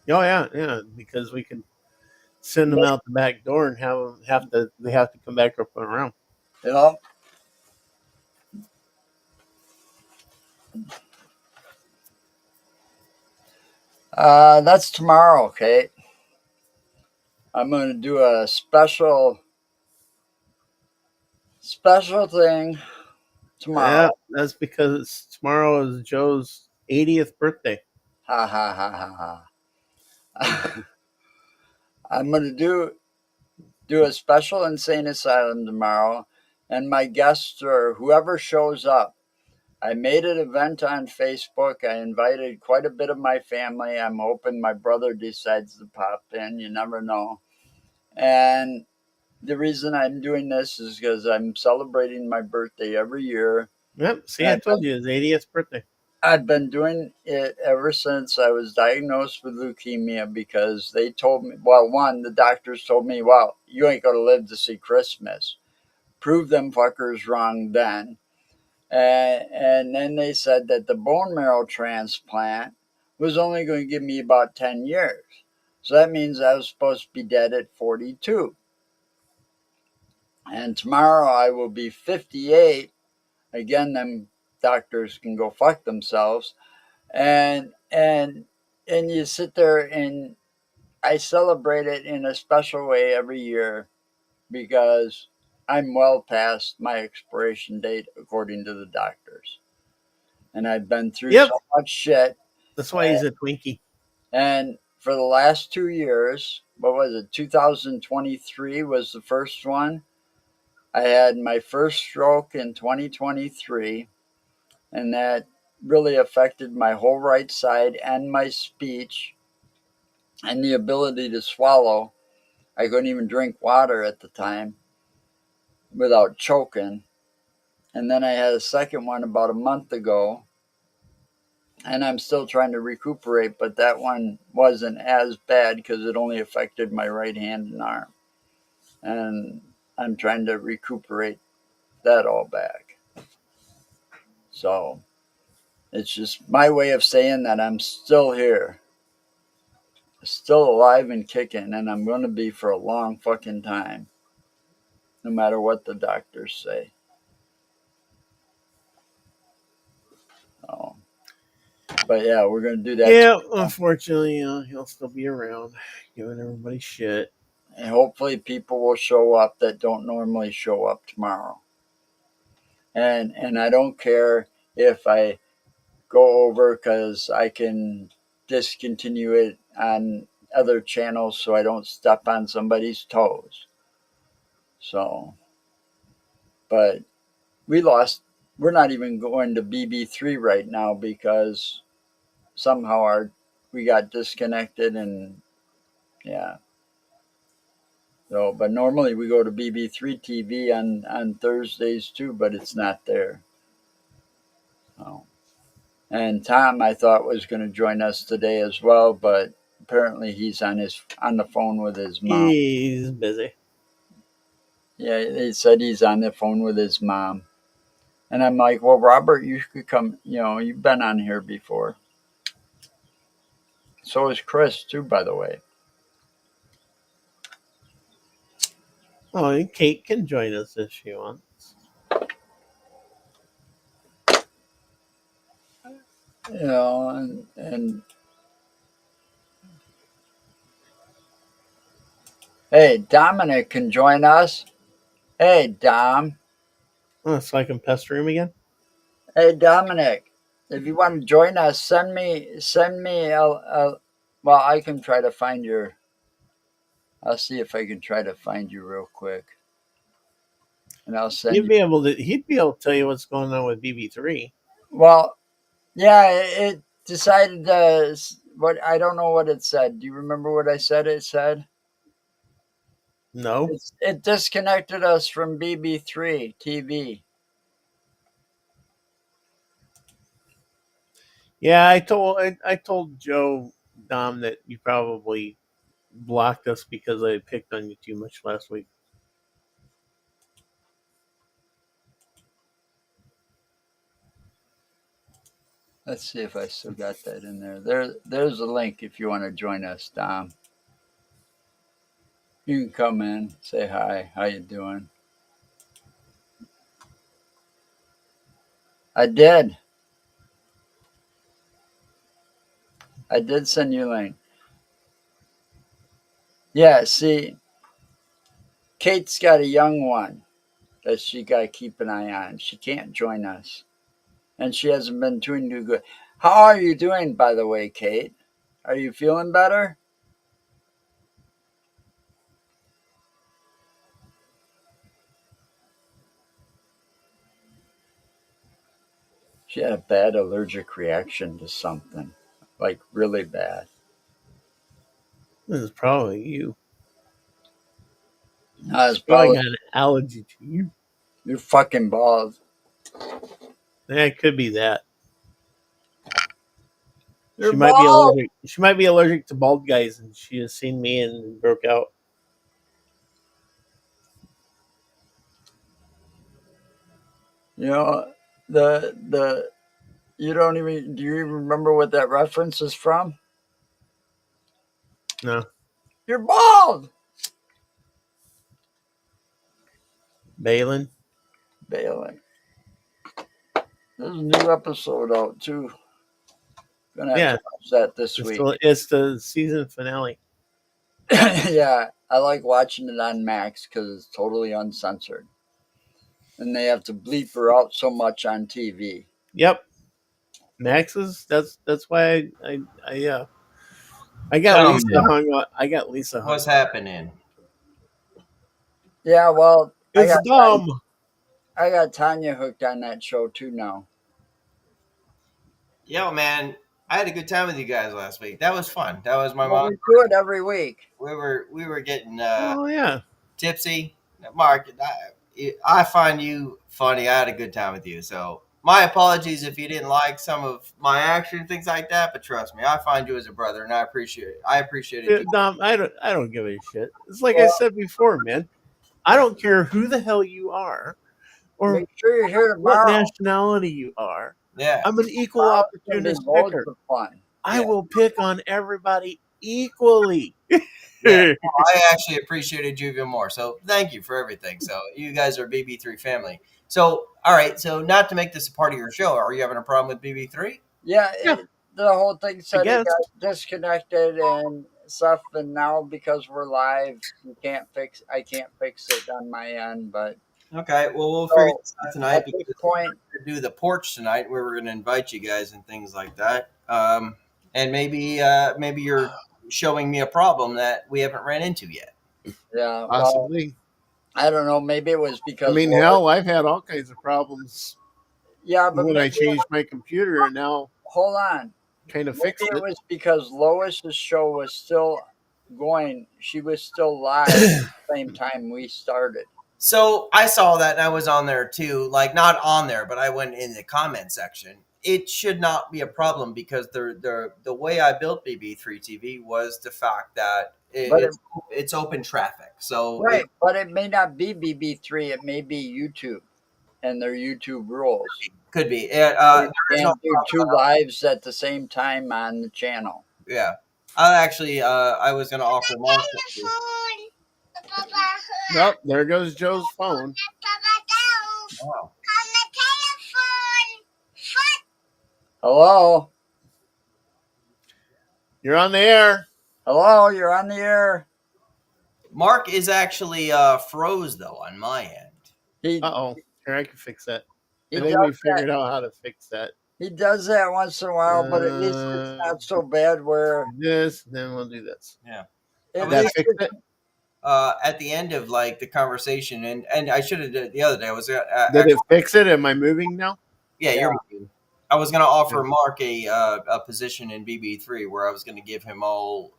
Oh yeah, because we can send them out the back door and they have to come back up and around. you know. That's tomorrow, Kate. I'm going to do a special thing Yeah, tomorrow. that's because tomorrow is Joe's 80th birthday. Ha ha ha ha ha. I'm going to do a special insane asylum tomorrow, and my guests or whoever shows up. I made an event on Facebook. I invited quite a bit of my family. I'm hoping my brother decides to pop in. You never know. And the reason I'm doing this is because I'm celebrating my birthday every year. Yep, see, I told you his 80th birthday. I've been doing it ever since I was diagnosed with leukemia because they told me, well, one, the doctors told me, well, you ain't going to live to see Christmas. Prove them fuckers wrong then. And then they said that the bone marrow transplant was only going to give me about 10 years. So that means I was supposed to be dead at 42. And tomorrow I will be 58. Again, them doctors can go fuck themselves. And you sit there and I celebrate it in a special way every year because I'm well past my expiration date according to the doctors. And I've been through Yep, so much shit. that's why he's a Twinkie. And for the last 2 years, what was it? 2023 was the first one. I had my first stroke in 2023, and that really affected my whole right side and my speech and the ability to swallow. I couldn't even drink water at the time without choking. And then I had a second one about a month ago, and I'm still trying to recuperate, but that one wasn't as bad because it only affected my right hand and arm. And I'm trying to recuperate that all back. So it's just my way of saying that I'm still here, still alive and kicking, and I'm going to be for a long fucking time, no matter what the doctors say. Oh. But yeah, we're going to do that. Yeah, unfortunately, he'll still be around, giving everybody shit. And hopefully people will show up that don't normally show up tomorrow. And I don't care if I go over because I can discontinue it on other channels so I don't step on somebody's toes. So, but we're not even going to BB3 right now because somehow we got disconnected and yeah. So, but normally we go to BB3 TV on Thursdays too, but it's not there. So, and Tom, I thought was going to join us today as well, but apparently he's on the phone with his mom. He's busy. Yeah, they said he's on the phone with his mom, and I'm like, well, Robert, you could come. You know, you've been on here before. So is Chris too, by the way. Oh, and Kate can join us if she wants. You know, and hey, Dominic can join us. Hey, Dom. Oh, so I can pester him again? Hey, Dominic. If you want to join us, send me a well, I can try to find I'll see if I can try to find you real quick. and I'll send He'd you. be able to tell you what's going on with BB3. Well, yeah, it decided what I don't know what it said. Do you remember what I said? It said No. it disconnected us from BB3 TV. Yeah, I told Joe Dom that you probably blocked us because I picked on you too much last week. Let's see if I still got that in there. There's a link if you want to join us, Dom. You can come in, say hi. How you doing? I did send you a link. Yeah, see, Kate's got a young one that she got to keep an eye on. She can't join us, and she hasn't been doing too good. How are you doing, by the way, Kate? Are you feeling better? She had a bad allergic reaction to something, like really bad. This is probably you. No, it's Probably probably got an allergy to you. you're fucking bald. Yeah, it could be that. You're She might be bald. allergic. She might be allergic to bald guys, and she has seen me and broke out. You know the you don't even do you even remember what that reference is from? No, You're bald. Balin. Balin. There's a new episode out too. Gonna have Yeah, to watch that this week. it's the season finale. Yeah, I like watching it on Max because it's totally uncensored, and they have to bleep her out so much on TV. Yep, Max's. That's why I got Tell Lisa me, hung up. I got Lisa hung what's up. happening? Yeah, well, It's dumb. I got Tanya hooked on that show too now. Yo, man, I had a good time with you guys last week. That was fun. That was my Well, mom. we do it every week. We were getting Oh yeah. tipsy. Mark, I find you funny. I had a good time with you. So my apologies if you didn't like some of my action, things like that. But trust me, I find you as a brother, and I appreciate it. I appreciated Yeah, you. Dom, I don't give a shit. It's like I Well, said before, man. I don't care who the hell you are or make sure you're here what tomorrow. nationality you are. Yeah. I'm an equal Tomorrow's gonna be opportunist loads picker. of fun. I Yeah. will pick on everybody equally. Yeah. I actually appreciated you even more. So thank you for everything. So you guys are BB3 family. So, all right. So not to make this a part of your show, are you having a problem with BB3? Yeah, Yeah. the whole thing said it guess. got disconnected and stuff, and now because we're live, I can't fix it on my end. But Okay. Well, we'll So, figure this out tonight at because this point, we're gonna do the porch tonight, where we're going to invite you guys and things like that. And maybe you're showing me a problem that we haven't ran into yet. yeah, well, Possibly. I don't know. Maybe it was because I mean, Lois- hell, I've had all kinds of problems yeah, but when I maybe, changed my computer and now hold on. kind of Maybe fixed it it. was because Lois's show was still going. She was still live at the same time we started. So I saw that and I was on there too. Like not on there, but I went in the comment section. It should not be a problem because the way I built BB3 TV was the fact that But it's open traffic. So Right, but it may not be BB3. It may be YouTube and their YouTube rules. it could be. You There's no can't do two lives at the same time on the channel. Yeah. I was going to offer Mark. Nope, there goes Joe's phone. Wow. Hello? You're on the air. Hello, you're on the air. Mark is actually froze though on my end. He Uh-oh. Here, I can fix that. he I think we does figured that. out how to fix that. He does that once in a while, but at least it's not so bad where This, then we'll do this. Yeah. at That least fix it? at the end of like the conversation, and I should have did it the other day. I was Did it fix it? Am I moving now? yeah, Yeah. you're moving. I was going to offer Mark a position in BB3 where I was going to give him all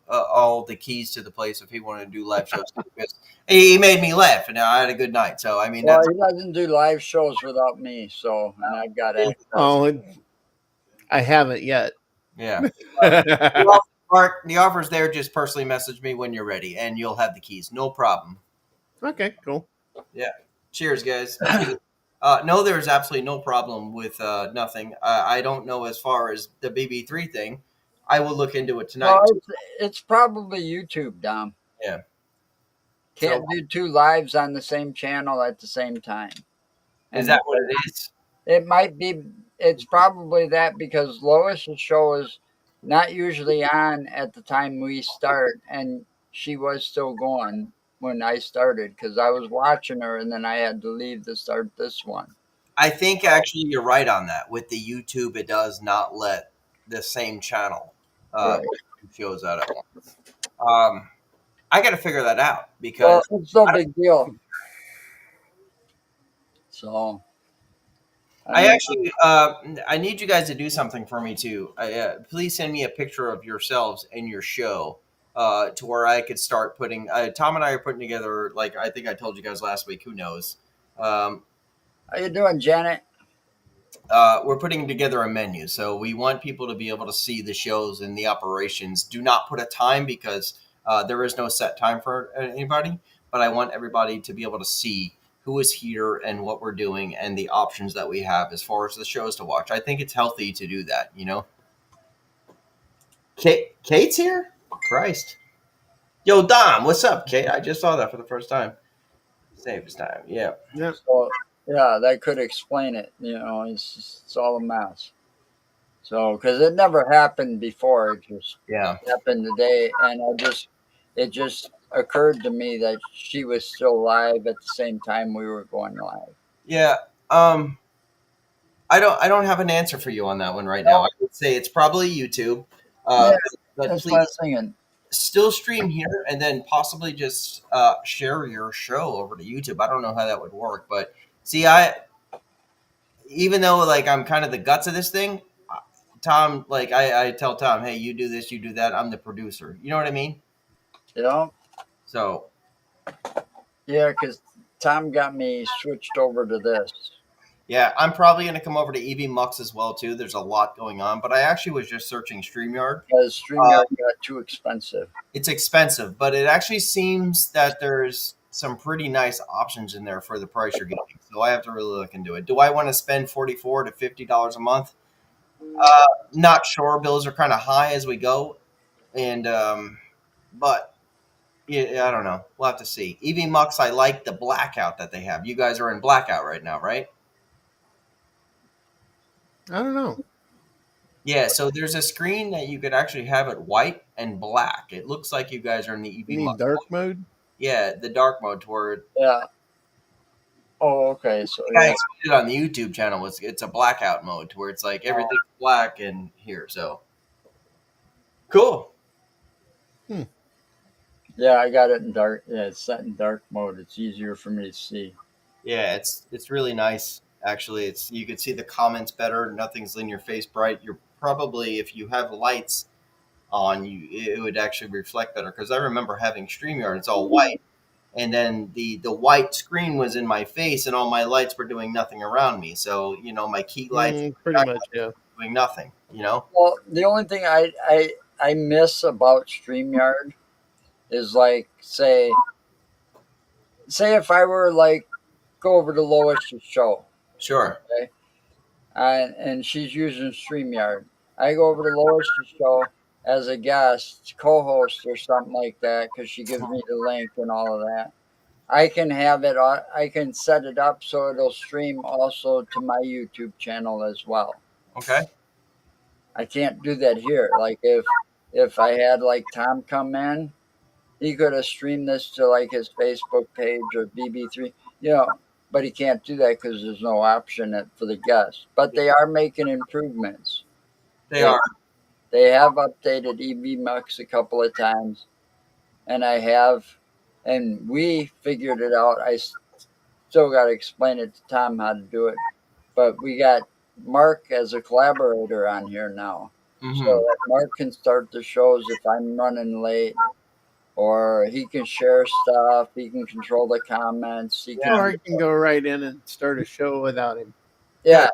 the keys to the place if he wanted to do live shows. Because he made me laugh, and I had a good night. So I mean, Well, that's he doesn't do live shows without me, so and I've got access. Oh, I haven't yet. yeah. Okay, Mark, the offer's there. Just personally message me when you're ready, and you'll have the keys. No problem. cool. Yeah. Cheers, guys. No, there's absolutely no problem with nothing. I don't know as far as the BB3 thing. I will look into it tonight. No, it's probably YouTube, Dom. Yeah. Can't do two lives on the same channel at the same time. Is that what it is? It might be. It's probably that because Lois's show is not usually on at the time we start, and she was still going when I started because I was watching her, and then I had to leave to start this one. I think actually you're right on that. With the YouTube, it does not let the same channel Right. put shows out at once. I got to figure that out Well, because it's no big deal. So, I actually I need you guys to do something for me too. Please send me a picture of yourselves and your show to where I could start putting. Tom and I are putting together, like I think I told you guys last week. Who knows? how you doing, Janet? We're putting together a menu, so we want people to be able to see the shows and the operations. Do not put a time because there is no set time for anybody, but I want everybody to be able to see who is here and what we're doing and the options that we have as far as the shows to watch. I think it's healthy to do that, you know? Kate's here? Christ. Yo, Dom, what's up, Kate? I just saw that for the first time. Save his time, yeah. Yep. So, yeah, that could explain it. It's all a mess. So, because it never happened before, it just Yeah. happened today, and it just occurred to me that she was still live at the same time we were going live. Yeah. I don't have an answer for you on that one right now. I would say it's probably YouTube. Yeah, But That's what I please was thinking. still stream here and then possibly just share your show over to YouTube. I don't know how that would work, but see, even though like I'm kind of the guts of this thing, Tom, like I tell Tom, hey, you do this, you do that. I'm the producer. You know what I mean? You know? So Yeah, because Tom got me switched over to this. yeah, I'm probably going to come over to EV Mux as well too. There's a lot going on, but I actually was just searching StreamYard. Because StreamYard got too expensive. It's expensive, but it actually seems that there's some pretty nice options in there for the price you're getting. So I have to really look into it. Do I want to spend $44 to $50 a month? Not sure. Bills are kind of high as we go, and but yeah, I don't know. We'll have to see. EV Mux, I like the blackout that they have. You guys are in blackout right now, right? I don't know. Yeah. So there's a screen that you could actually have it white and black. It looks like you guys are in the EV You need Mux. dark mode? Yeah, the dark mode to where Yeah. Oh, okay. So I yeah. explained it on the YouTube channel. It's a blackout mode to where it's like everything's black in here. So cool. Yeah, I got it in dark. Yeah, it's set in dark mode. It's easier for me to see. Yeah, it's really nice. Actually, it's you can see the comments better. Nothing's in your face bright. You're probably if you have lights on, it would actually reflect better. Because I remember having StreamYard. It's all white, and then the white screen was in my face, and all my lights were doing nothing around me. So my key lights Pretty much, yeah. doing nothing. Well, the only thing I miss about StreamYard is like say if I were like go over to Lois's show Sure. and she's using StreamYard. I go over to Lois's show as a guest, co-host or something like that because she gives me the link and all of that. I can have it. I can set it up so it'll stream also to my YouTube channel as well. Okay. I can't do that here. Like if I had like Tom come in, he could have streamed this to like his Facebook page or BB3, but he can't do that because there's no option for the guests. But they are making improvements. They are. They have updated EV Mux a couple of times, and I have and we figured it out. I still got to explain it to Tom how to do it, but we got Mark as a collaborator on here now, so that Mark can start the shows if I'm running late, or he can share stuff. He can control the comments. He can, Or I can go right in and start a show without him. yeah,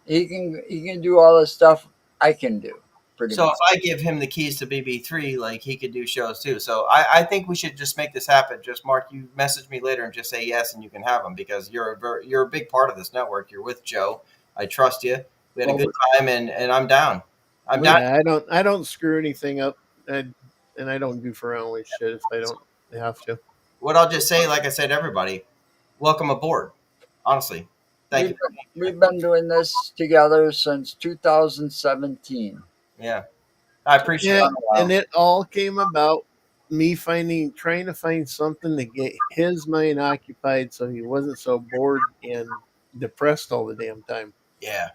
he can do all the stuff I can do. Pretty So much. if I give him the keys to BB3, like he could do shows too. So I think we should just make this happen. Just Mark, you message me later and just say yes, and you can have them because you're a big part of this network. You're with Joe. I trust you. We had a good time, and I'm down. I'm down. Yeah, I don't screw anything up, and I don't goof around with shit if I don't have to. What I'll just say, like I said, to everybody, welcome aboard. Honestly, thank you. We've been doing this together since 2017. Yeah, I appreciate Yeah, it. and it all came about me trying to find something to get his mind occupied so he wasn't so bored and depressed all the damn time. Yeah,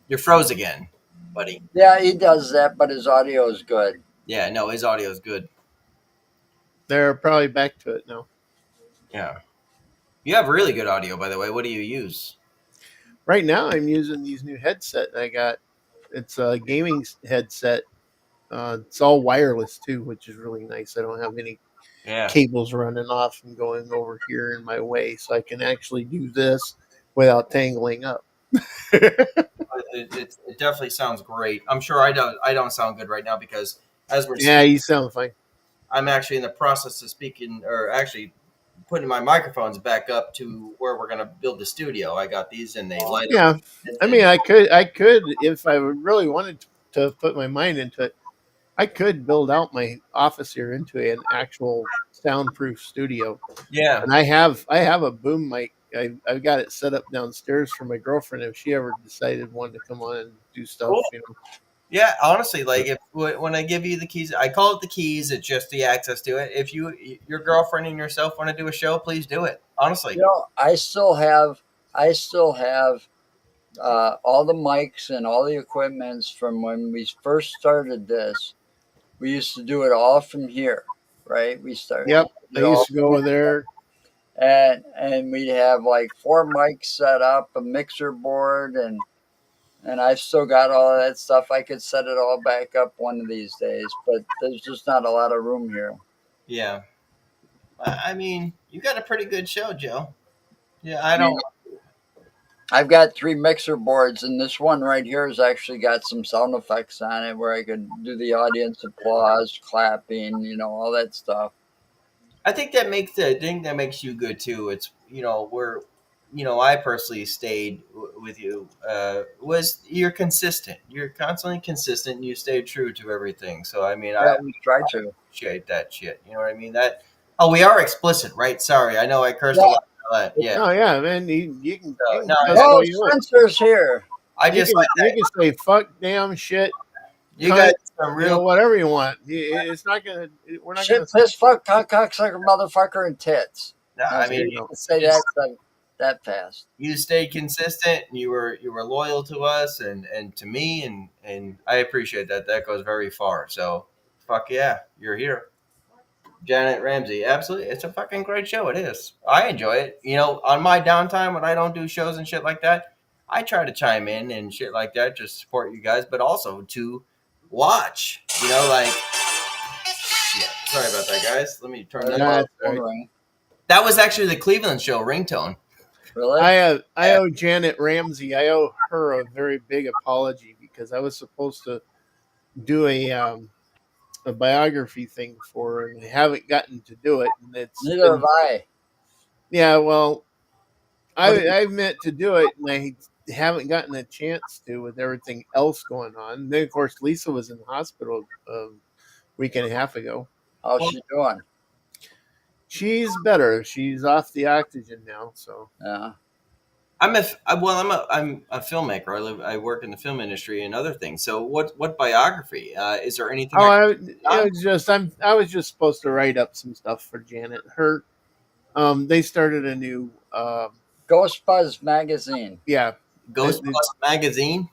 you're froze again, buddy. Yeah, he does that, but his audio is good. Yeah, no, his audio is good. They're probably back to it now. Yeah, you have really good audio, by the way. What do you use? Right now, I'm using these new headset I got. It's a gaming headset. It's all wireless too, which is really nice. I don't have any cables running off and going over here in my way, so I can actually do this without tangling up. It definitely sounds great. I'm sure I don't sound good right now because as we're you sound fine. I'm actually in the process of speaking, or actually putting my microphones back up to where we're going to build the studio. I got these and they light up. Yeah, I mean, I could if I really wanted to put my mind into it, I could build out my office here into an actual soundproof studio. Yeah, and I have a boom mic. I've got it set up downstairs for my girlfriend if she ever decided wanted to come on and do stuff. Cool. You know. Yeah, honestly, like when I give you the keys, I call it the keys. It's just the access to it. If your girlfriend and yourself want to do a show, please do it. Honestly, I still have all the mics and all the equipments from when we first started this. We used to do it all from here, right? We started. Yep, I used to go there. And we'd have like 4 mics set up, a mixer board, and I've still got all of that stuff. I could set it all back up one of these days, but there's just not a lot of room here. Yeah. I mean, you got a pretty good show, Joe. Yeah, I don't. I've got 3 mixer boards, and this one right here has actually got some sound effects on it where I could do the audience applause, clapping, all that stuff. I think that makes you good too. It's I personally stayed with you. Was you're consistent? You're constantly consistent. And you stayed true to everything. So I mean, I try to appreciate that shit. You know what I mean? That. Oh, we are explicit, right? Sorry, I know I cursed a lot. Yeah. Oh yeah, man. You can. Spencer's here. You can say fuck, damn, shit. You got some real whatever you want. It's not gonna. We're not shit, gonna piss, fuck, cocksucker, motherfucker, and tits. No, I mean, you can say that fast. You stayed consistent. And you were loyal to us and to me, and I appreciate that. That goes very far. So, fuck yeah, you're here, Janet Ramsey. Absolutely, it's a fucking great show. It is. I enjoy it. On my downtime when I don't do shows and shit like that, I try to chime in and shit like that, just support you guys, but also to watch. Like shit. Sorry about that, guys. Let me turn that off. Right. That was actually the Cleveland show ringtone. Really? I owe Janet Ramsey. I owe her a very big apology because I was supposed to do a biography thing for her, and I haven't gotten to do it. And neither have I. Yeah, well, I meant to do it, and I haven't gotten a chance to with everything else going on. And then, of course, Lisa was in the hospital a week and a half ago. How's she doing? She's better. She's off the oxygen now. So yeah. I'm a filmmaker. I work in the film industry and other things. So what biography? Is there anything? I was just supposed to write up some stuff for Janet. They started a new Ghost Buzz magazine. Yeah. Ghost Buzz magazine.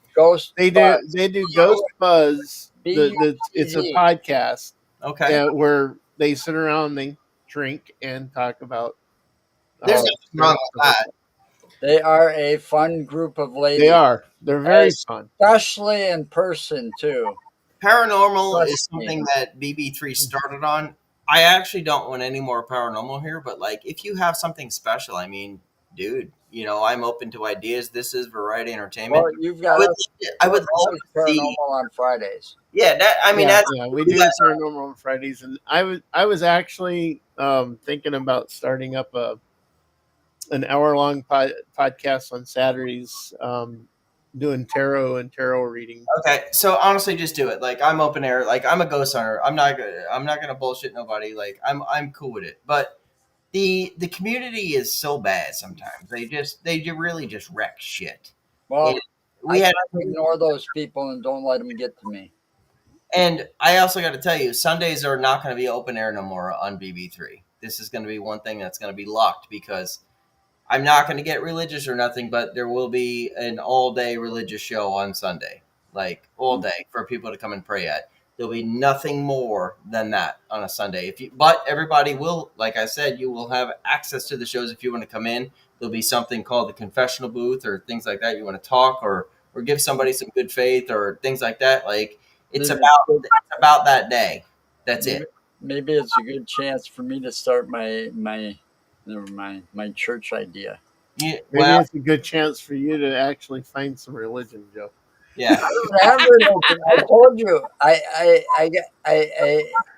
They do Ghost Buzz. It's a podcast. Okay. Where they sit around drink and talk about. There's nothing wrong with that. They are a fun group of ladies. They are. They're very fun. Especially in person, too. Paranormal is Trust me. something that BB3 started on. I actually don't want any more paranormal here, but like if you have something special, I mean, dude, you know, I'm open to ideas. This is Variety Entertainment. Well, you've got I would love always to see. paranormal on Fridays. Yeah, that I mean yeah, that's we do paranormal on Fridays, and I was actually thinking about starting up an hour-long podcast on Saturdays, doing tarot and tarot reading. okay. So honestly, just do it. Like I'm open air. Like I'm a ghost hunter. I'm not gonna bullshit nobody. Like I'm cool with it. But the community is so bad sometimes. They really just wreck shit. Well, And we I had try to ignore those people and don't let them get to me. And I also got to tell you, Sundays are not going to be open air no more on BB3. This is going to be one thing that's going to be locked because I'm not going to get religious or nothing, but there will be an all-day religious show on Sunday, like all day for people to come and pray at. There'll be nothing more than that on a Sunday. But everybody will, like I said, you will have access to the shows if you want to come in. There'll be something called the confessional booth or things like that. You want to talk or give somebody some good faith or things like that. Like it's about that day. That's it. Maybe it's a good chance for me to start my church idea. Yeah, Maybe well, it's a good chance for you to actually find some religion, Joe. yeah. I told you, I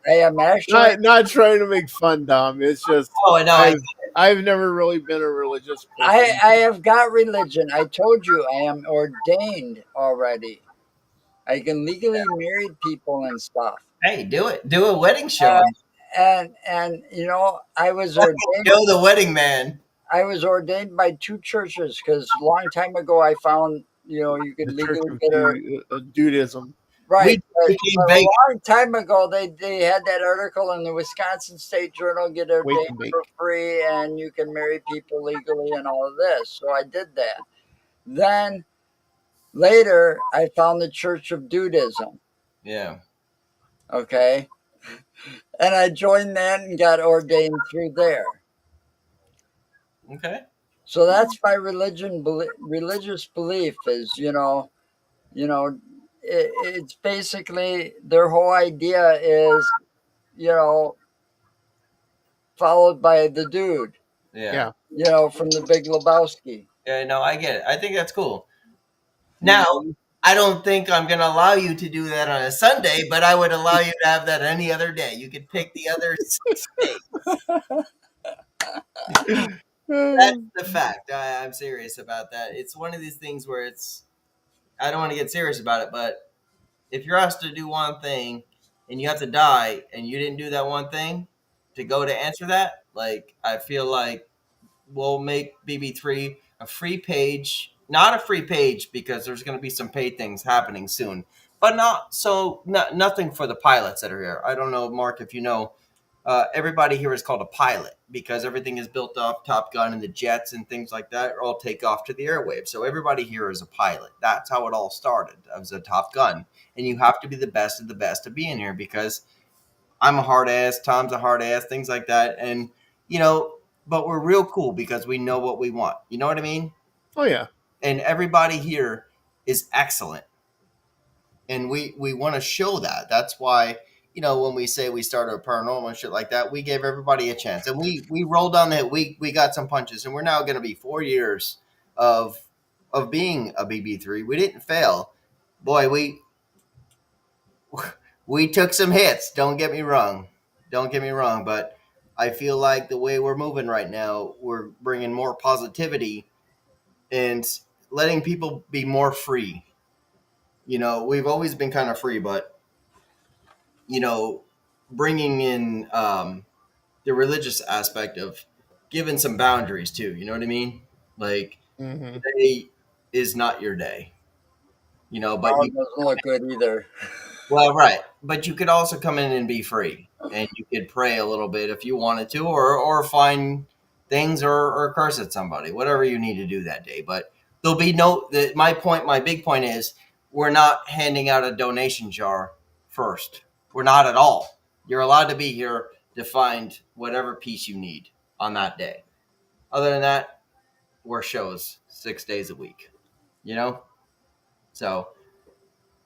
am actually Not trying to make fun, Dom. It's just Oh, no, I've never really been a religious person. I have got religion. I told you I am ordained already. I can legally marry people and stuff. Hey, do it. Do a wedding show. And you know, I was ordained. Joe the wedding man. I was ordained by two churches because a long time ago I found, you know, you could The Church legally of get a Judaism. right. We But became a long time ago, they had that article in the Wisconsin State Journal, get ordained bake. for free, and you can marry people legally and all of this. So I did that. Then later, I found the Church of Dudism. Yeah. Okay, and I joined that and got ordained through there. Okay. So that's my religious belief is, it's basically their whole idea is, followed by the dude, Yeah. from the Big Lebowski. Yeah, no, I get it. I think that's cool. Now, I don't think I'm going to allow you to do that on a Sunday, but I would allow you to have that any other day. You could pick the other 6 days. That's the fact. I'm serious about that. It's one of these things where I don't want to get serious about it, but if you're asked to do one thing and you have to die and you didn't do that one thing to go to answer that, like, I feel like we'll make BB3 a free page. Not a free page because there's going to be some paid things happening soon, but nothing for the pilots that are here. I don't know, Mark, if you know, everybody here is called a pilot because everything is built off Top Gun and the jets and things like that all take off to the airwaves. So everybody here is a pilot. That's how it all started. As a Top Gun, and you have to be the best of the best to be in here because I'm a hard ass, Tom's a hard ass, things like that, and but we're real cool because we know what we want. You know what I mean? Oh yeah. And everybody here is excellent. And we want to show that. That's why, when we say we started a paranormal and shit like that, we gave everybody a chance. And we rolled on that. We got some punches. And we're now going to be 4 years of being a BB3. We didn't fail. Boy, we took some hits. Don't get me wrong. But I feel like the way we're moving right now, we're bringing more positivity and letting people be more free. We've always been kind of free, but, bringing in the religious aspect of giving some boundaries too. You know what I mean? Like, today is not your day, but it doesn't look good either. Well, right. But you could also come in and be free and you could pray a little bit if you wanted to, or find things or curse at somebody, whatever you need to do that day. But there'll be my big point is we're not handing out a donation jar first. We're not at all. You're allowed to be here, to find whatever piece you need on that day. Other than that, we're shows 6 days a week, you know? So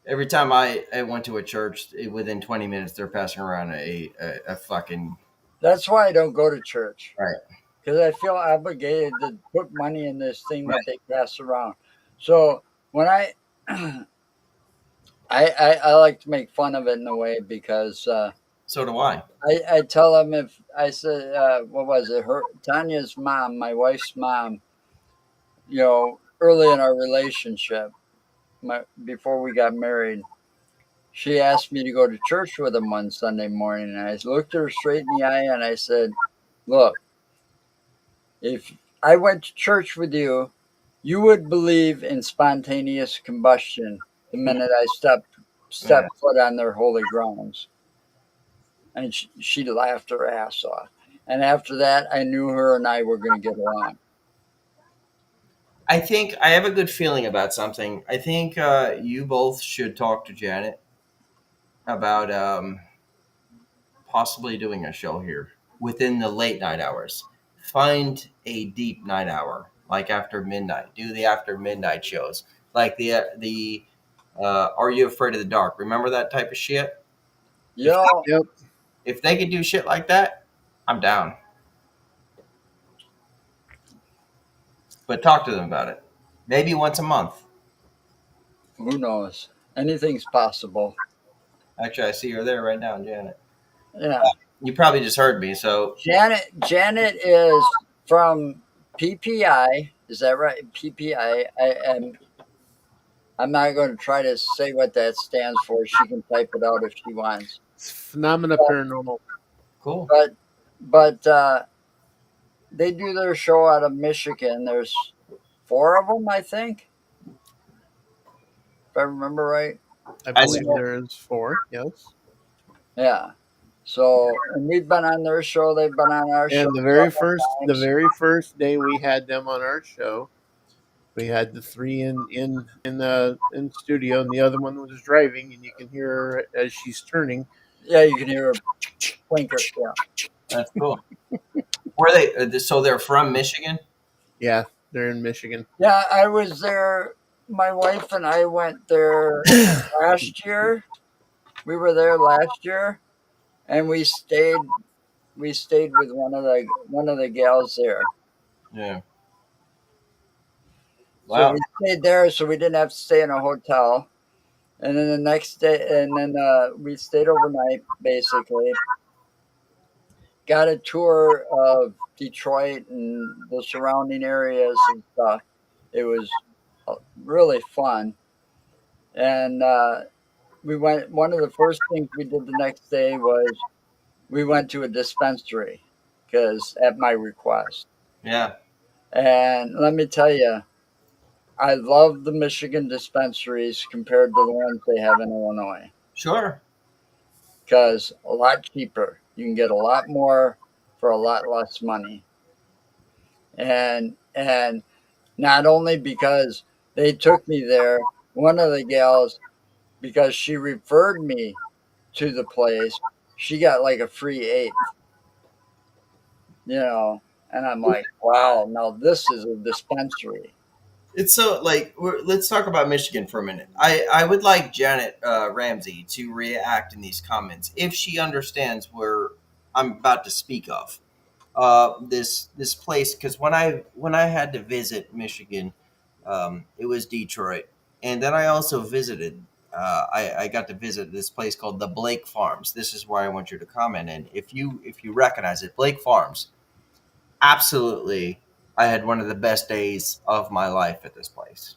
every time I went to a church, within 20 minutes, they're passing around a fucking. That's why I don't go to church. Right. Because I feel obligated to put money in this thing that they pass around. So when I like to make fun of it in a way because So do I. I tell them if I said what was it, Tanya's mom, my wife's mom, early in our relationship, before we got married, she asked me to go to church with them one Sunday morning, and I looked her straight in the eye and I said, "Look, if I went to church with you, you would believe in spontaneous combustion the minute I step foot on their holy grounds." And she laughed her ass off. And after that, I knew her and I were going to get along. I think I have a good feeling about something. I think you both should talk to Janet about possibly doing a show here within the late night hours. Find a deep night hour, like after midnight. Do the after midnight shows, like the Are You Afraid of the Dark? Remember that type of shit? Yep. If they could do shit like that, I'm down. But talk to them about it. Maybe once a month. Who knows? Anything's possible. Actually, I see her there right now, Janet. Yeah. You probably just heard me, so Janet is from PPI. Is that right? PPI. I'm not going to try to say what that stands for. She can type it out if she wants. It's Phenomena Paranormal. cool. But they do their show out of Michigan. There's 4 of them, I think, if I remember right. I I believe see. there is 4. Yes. Yeah. So, and we've been on their show. They've been on our show. And the very first day we had them on our show, we had the 3 in studio, and the other one was driving, and you can hear her as she's turning. Yeah, you can hear a clinker. Yeah. That's cool. Were they? So they're from Michigan? Yeah, they're in Michigan. Yeah, I was there. My wife and I went there last year. We were there last year, and we stayed with one of the gals there. Yeah. So Wow. we stayed there, so we didn't have to stay in a hotel. And then the next day, we stayed overnight, basically. Got a tour of Detroit and the surrounding areas and stuff. It was really fun. And we went. One of the first things we did the next day was we went to a dispensary, because at my request. Yeah. And let me tell you, I love the Michigan dispensaries compared to the ones they have in Illinois, Sure. because a lot cheaper. You can get a lot more for a lot less money. And not only because they took me there, one of the gals, because she referred me to the place, she got like a free 8th. And I'm like, wow, now this is a dispensary. It's so like let's talk about Michigan for a minute. I would like Janet Ramsey to react in these comments if she understands where I'm about to speak of. This place, because when I had to visit Michigan, it was Detroit, and then I also visited. I got to visit this place called the Blake Farms. This is where I want you to comment, and if you recognize it, Blake Farms. Absolutely, I had one of the best days of my life at this place.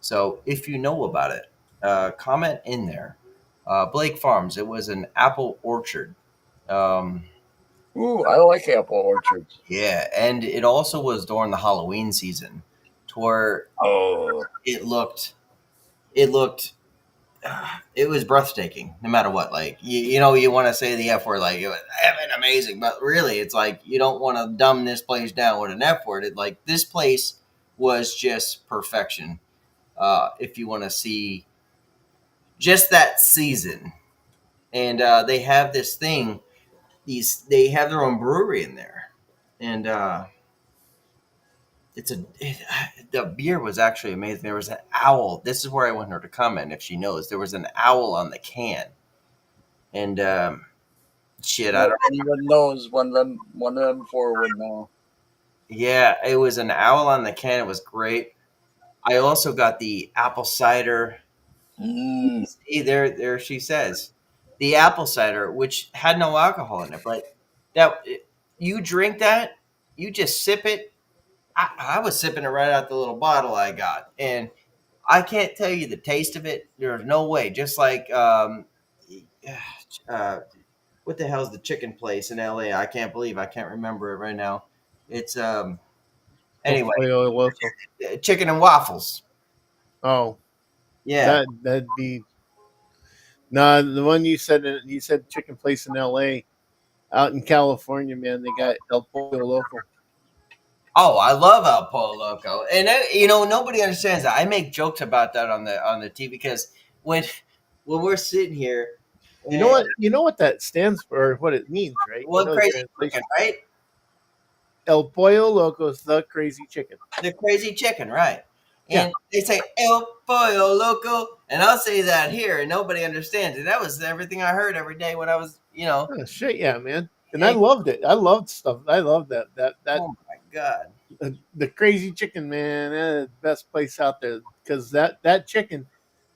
So if you know about it, comment in there. Blake Farms. It was an apple orchard. Ooh, I like apple orchards. Yeah, and it also was during the Halloween season, to where it looked, it was breathtaking. No matter what, like you want to say the F word, like it was effing amazing, but really, it's like you don't want to dumb this place down with an F word. It like this place was just perfection. If you want to see just that season, and they have this thing they have their own brewery in there, and the beer was actually amazing. There was an owl. This is where I want her to comment if she knows. There was an owl on the can, and shit, I don't. Anyone knows one of them four would know. Yeah, it was an owl on the can. It was great. I also got the apple cider. See, there she says, the apple cider, which had no alcohol in it, but that you drink that, you just sip it. I was sipping it right out the little bottle I got, and I can't tell you the taste of it. There's no way. Just like what the hell's the chicken place in LA? I can't believe I can't remember it right now. It's anyway, Pollo Loco. chicken and waffles. Oh, Yeah. that'd be. No, the one you said chicken place in L.A. Out in California, man, they got El Pollo Loco. Oh, I love El Pollo Loco, and nobody understands that. I make jokes about that on the TV because when we're sitting here, You know what that stands for, or what it means, right? Well, You know the crazy translation. chicken, right? El Pollo Loco is the crazy chicken. The crazy chicken, right? Yeah. And they say El Pollo Loco, and I'll say that here, and nobody understands it. That was everything I heard every day when I was, Oh, shit, yeah, man. And I loved it. I loved stuff. I loved that. Oh my god. The crazy chicken, man, the best place out there because that chicken,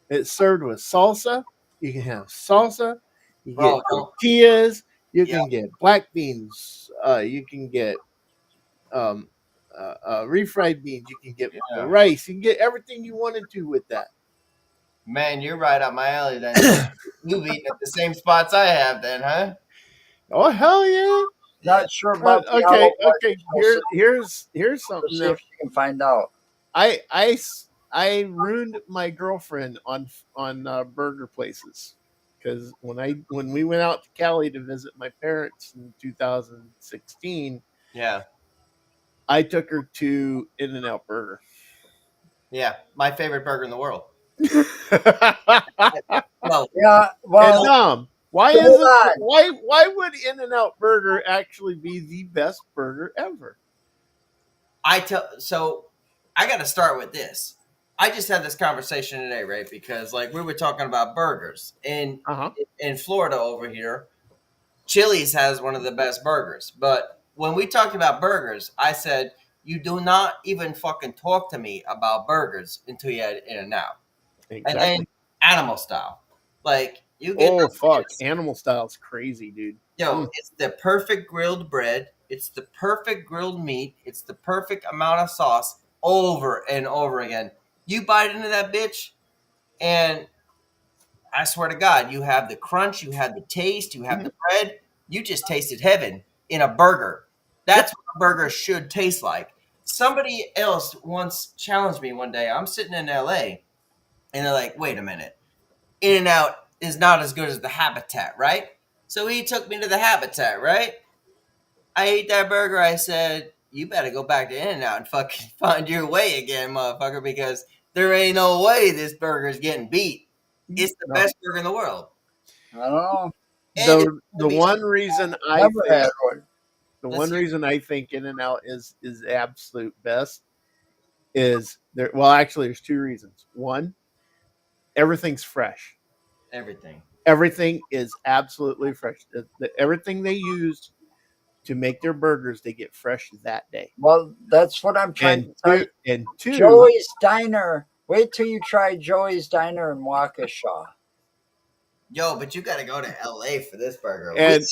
it's served with salsa. You can have salsa. You get tortillas. You can get black beans. You can get refried beans. You can get the rice. You can get everything you wanted to with that. Man, you're right up my alley then. You've eaten at the same spots I have then, huh? Oh, hell yeah. Not sure about the okay. owl, Okay. but Here's we'll something. see if you can find out. I ruined my girlfriend on burger places because when we went out to Cali to visit my parents in 2016, Yeah. I took her to In-N-Out Burger. Yeah, my favorite burger in the world. Well, Yeah, And well, why would In-N-Out Burger actually be the best burger ever? so I got to start with this. I just had this conversation today, right? Because like we were talking about burgers in Florida over here, Chili's has one of the best burgers. But when we talked about burgers, I said you do not even fucking talk to me about burgers until you had In-N-Out, Exactly. and then Animal Style. Like you get Animal Style's crazy, dude. Yo, it's the perfect grilled bread. It's the perfect grilled meat. It's the perfect amount of sauce over and over again. You bite into that bitch, and I swear to God, you have the crunch, you have the taste, you have the bread. You just tasted heaven in a burger. That's what a burger should taste like. Somebody else once challenged me one day. I'm sitting in LA, and they're like, wait a minute. In-N-Out is not as good as the Habitat, right? So he took me to the Habitat, right? I ate that burger. I said, you better go back to In-N-Out and fucking find your way again, motherfucker, because there ain't no way this burger's getting beat. It's the best burger in the world. I don't know. The one reason I think In-N-Out is absolute best is there. Well, actually, there's two reasons. One, everything's fresh. Everything is absolutely fresh. Everything they use to make their burgers, they get fresh that day. Well, that's what I'm trying to tell you. And two, Joey's Diner. Wait till you try Joey's Diner in Waukesha. Yo, but you got to go to LA for this burger. And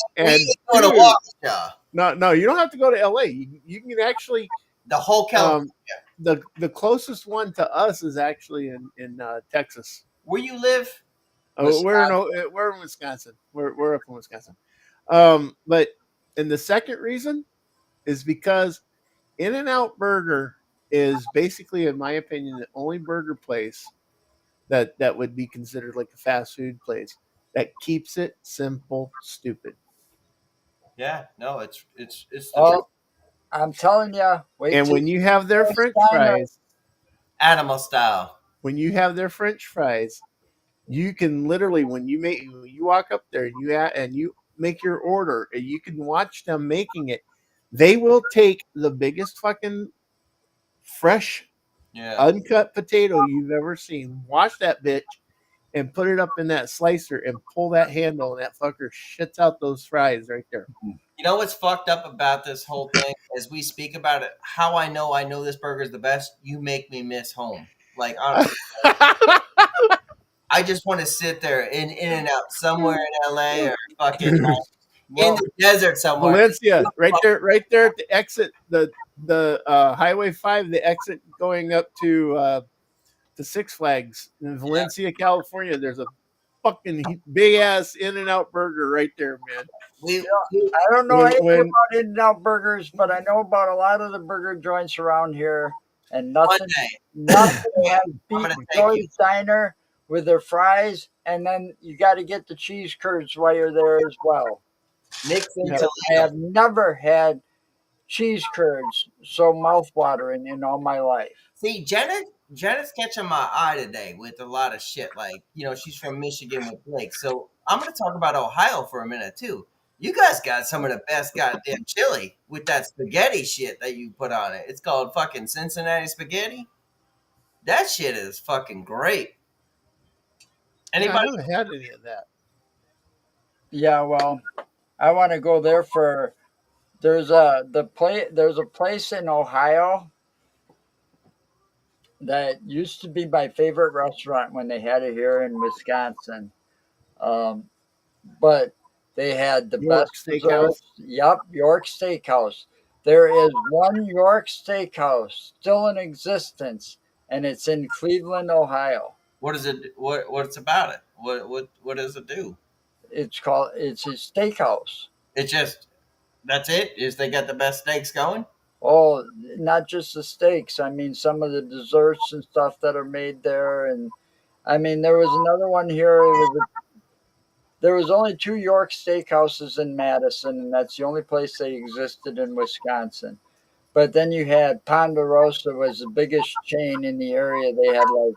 go to Waukesha. No, you don't have to go to LA. You can actually the whole California. The closest one to us is actually in Texas. Where you live? We're in Wisconsin. We're up in Wisconsin. But and the second reason is because In-N-Out Burger is basically, in my opinion, the only burger place that would be considered like a fast food place that keeps it simple, stupid. Yeah, no, it's I'm telling you. When you have their French fries, Animal Style. When you have their French fries, you can literally when you walk up there and you make your order, and you can watch them making it. They will take the biggest fucking fresh, Yeah. uncut potato you've ever seen, wash that bitch, and put it up in that slicer and pull that handle, and that fucker shits out those fries right there. You know what's fucked up about this whole thing? As we speak about it, how I know this burger is the best. You make me miss home. Like honestly, I just want to sit there in and out somewhere in LA or fucking in the desert somewhere. Valencia, right there at the exit, the Highway 5, the exit going up to Six Flags in Valencia, California. There's a fucking big ass In-N-Out burger right there, man. I don't know anything about In-N-Out burgers, but I know about a lot of the burger joints around here, and nothing has beat Joey's Diner with their fries, and then you got to get the cheese curds while you're there as well. I have never had cheese curds so mouthwatering in all my life. See, Janet's catching my eye today with a lot of shit. Like, you know, she's from Michigan with Blake. So I'm going to talk about Ohio for a minute, too. You guys got some of the best goddamn chili with that spaghetti shit that you put on it. It's called fucking Cincinnati spaghetti. That shit is fucking great. Anybody? I haven't had any of that. Yeah, well, I want to go there for. There's a place in Ohio that used to be my favorite restaurant when they had it here in Wisconsin. But they had the York best Steakhouse? desserts. Yep, York Steakhouse. There is one York Steakhouse still in existence, and it's in Cleveland, Ohio. What is it? What's about it? What does it do? It's a steakhouse. That's it? Is they got the best steaks going? Oh, not just the steaks. I mean, some of the desserts and stuff that are made there. And I mean, there was another one here. There was only 2 York Steakhouses in Madison, and that's the only place they existed in Wisconsin. But then you had Ponderosa was the biggest chain in the area. They had like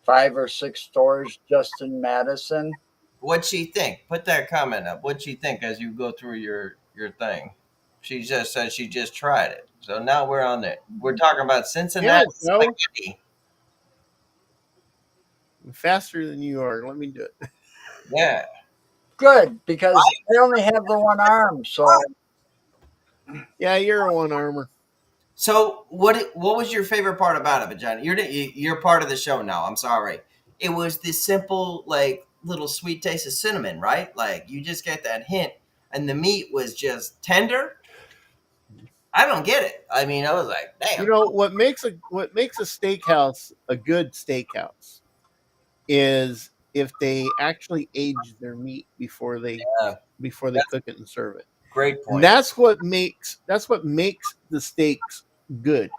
5 or 6 stores just in Madison. What'd she think? Put that comment up. What'd she think as you go through your thing? She just said she just tried it. So now we're on it. We're talking about Cincinnati spaghetti. I'm faster than you are. Let me do it. Yeah. Good, because they only have the one arm. So yeah, you're a one armor. So what was your favorite part about it, Johnny? You're part of the show now. I'm sorry. It was this simple, like, little sweet taste of cinnamon, right? Like, you just get that hint, and the meat was just tender. I don't get it. I mean, I was like, damn. You know what makes a steakhouse a good steakhouse is if they actually age their meat before they cook it and serve it. Great point. And that's what makes the steaks good,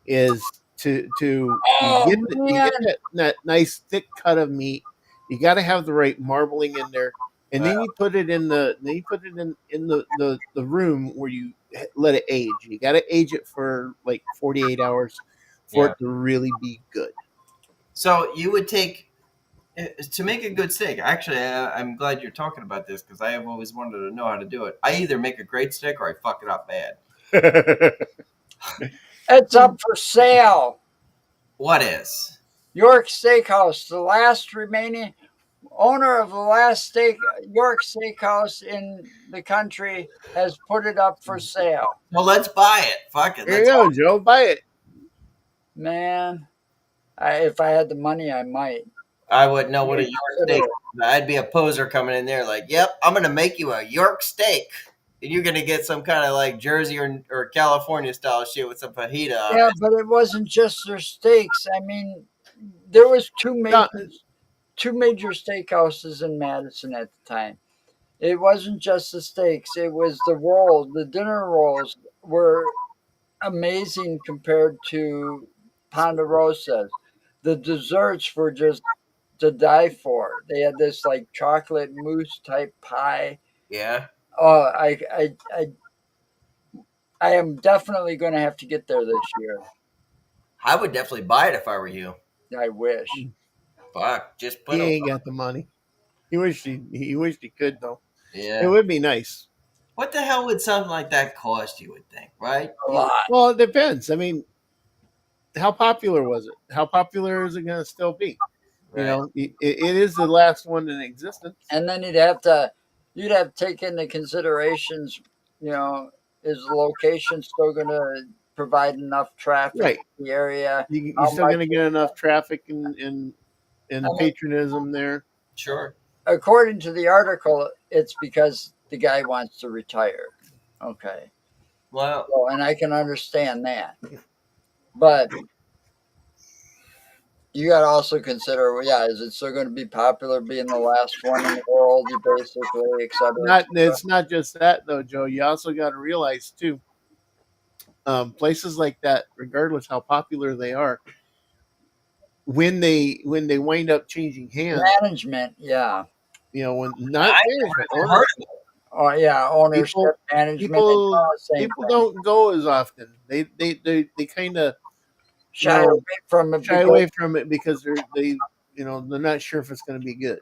is to get that nice thick cut of meat. You got to have the right marbling in there, and then you put it in the room where you let it age. You got to age it for like 48 hours for it to really be good. So you would take, to make a good steak. Actually, I'm glad you're talking about this because I have always wanted to know how to do it. I either make a great steak or I fuck it up bad. it's up for sale. What is? York Steakhouse, the last remaining owner of the last York Steakhouse in the country, has put it up for sale. Well, let's buy it. Fuck it. There you go, Joe. Buy it. Man, if I had the money, I might. I wouldn't know what a York steak is. I'd be a poser coming in there like, yep, I'm going to make you a York steak. And you're going to get some kind of like Jersey or California style shit with some fajita on Yeah, it. but it wasn't just their steaks. I mean, there was two major steakhouses in Madison at the time. It wasn't just the steaks. It was the rolls. The dinner rolls were amazing compared to Ponderosa's. The desserts were just to die for. They had this like chocolate mousse type pie. Yeah. Oh, I am definitely going to have to get there this year. I would definitely buy it if I were you. I wish. Fuck, just put He ain't got the money. He wished he could though. Yeah. It would be nice. What the hell would something like that cost, you would think, right? A lot. Well, it depends. I mean, how popular was it? How popular is it going to still be? You Right. know, it is the last one in existence. And then you'd have to take into considerations, you know, is the location still going to provide enough traffic Right. in the area? You're How still much- going to get enough traffic and mean- patronism there. Sure. According to the article, it's because the guy wants to retire. Okay. Well, So, and I can understand that. But you got to also consider, well, yeah, is it still going to be popular being the last one in the world, basically, et cetera, et cetera? It's not just that though, Joe. You also got to realize too, places like that, regardless how popular they are, when they wind up changing hands, Management, yeah. you know, when not management, I've owners, heard of it. Oh, yeah, ownership, management. they people call it the same people thing. don't go as often. They kind of Shy know, away from it. shy away from it because they're not sure if it's going to be good.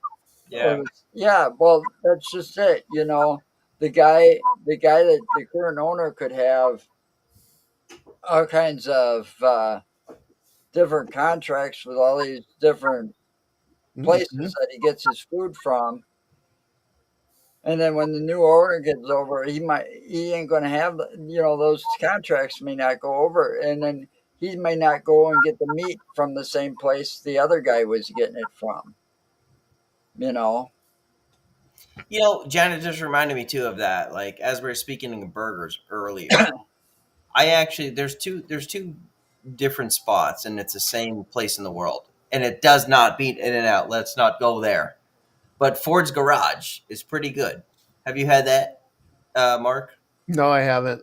Yeah. Yeah, well, that's just it. You know, the guy that the current owner could have all kinds of different contracts with all these different places Mhm. that he gets his food from. And then when the new owner gets over, he ain't going to have, those contracts may not go over. And then he may not go and get the meat from the same place the other guy was getting it from. You know? You know, Janet just reminded me too of that. Like as we were speaking of burgers earlier, there's two different spots, and it's the same place in the world, and it does not beat In-N-Out. Let's not go there. But Ford's Garage is pretty good. Have you had that, Mark? No, I haven't.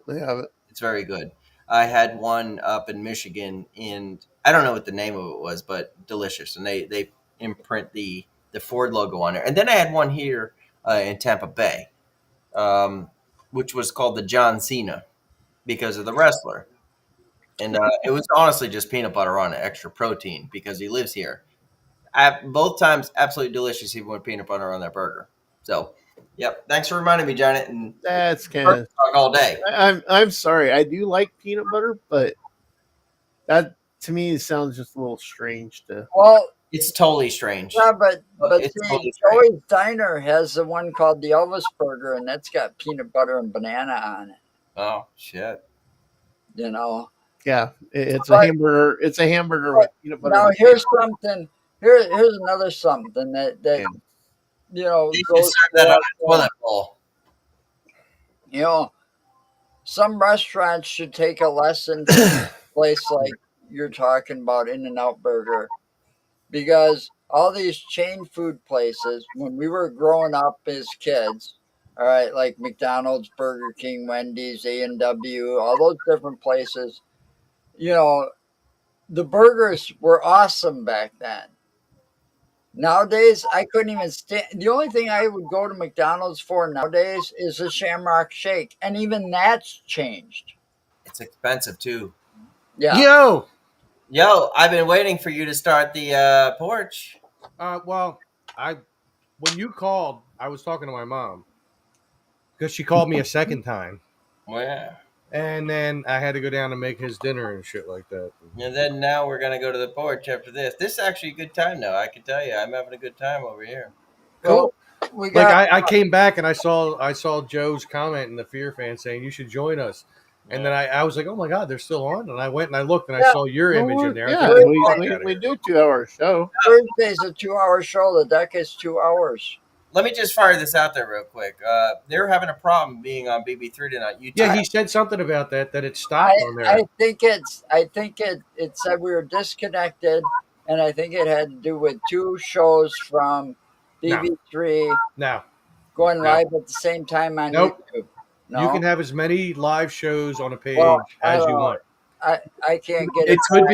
It's very good. I had one up in Michigan, and I don't know what the name of it was, but delicious. And they imprint the Ford logo on there. And then I had one here in Tampa Bay, which was called the John Cena because of the wrestler. And it was honestly just peanut butter on it, extra protein because he lives here. Both times, absolutely delicious, even with peanut butter on that burger. So, yep. Thanks for reminding me, Janet. And That's kind of talk all day. I'm sorry. I do like peanut butter, but that to me sounds just a little strange to. Well, It's totally strange. yeah, but It's see, totally Joey's Diner has the one called the Elvis Burger, and that's got peanut butter and banana on it. Oh shit! You know. Yeah, it's a But- hamburger. It's a hamburger with peanut butter. Now and here's something. Here's another something that Yeah. you know You goes. just serve that on a toilet bowl. You know, some restaurants should take a lesson from a place like you're talking about, In-N-Out Burger, because all these chain food places, when we were growing up as kids, all right, like McDonald's, Burger King, Wendy's, A&W, all those different places, you know, the burgers were awesome back then. Nowadays, I couldn't even stand. The only thing I would go to McDonald's for nowadays is a Shamrock Shake, and even that's changed. It's expensive too. Yeah. Yo, I've been waiting for you to start the porch. Well, when you called, I was talking to my mom because she called me a second time, Well, yeah. and then I had to go down and make his dinner and shit like that. And then now we're gonna go to the porch after this. This is actually a good time though. I can tell you, I'm having a good time over here. Well, we Like got. I came back and I saw Joe's comment in the Fear Fan saying you should join us, and then I was like, oh my god, they're still on, and I went and I looked and I Yeah. saw your image in there. I Yeah, thought, we, "Fuck we, outta we here." do 2-hour show. Thursday's a 2-hour show. The deck is 2 hours. Let me just fire this out there real quick. They're having a problem being on BB3 tonight. Yeah, he said something about that it stopped on there. I think it said we were disconnected, and I think it had to do with 2 shows from BB3 Now going No. live at the same time on Nope. YouTube. No, you can have as many live shows on a page Well, as you uh, want. I can't get It could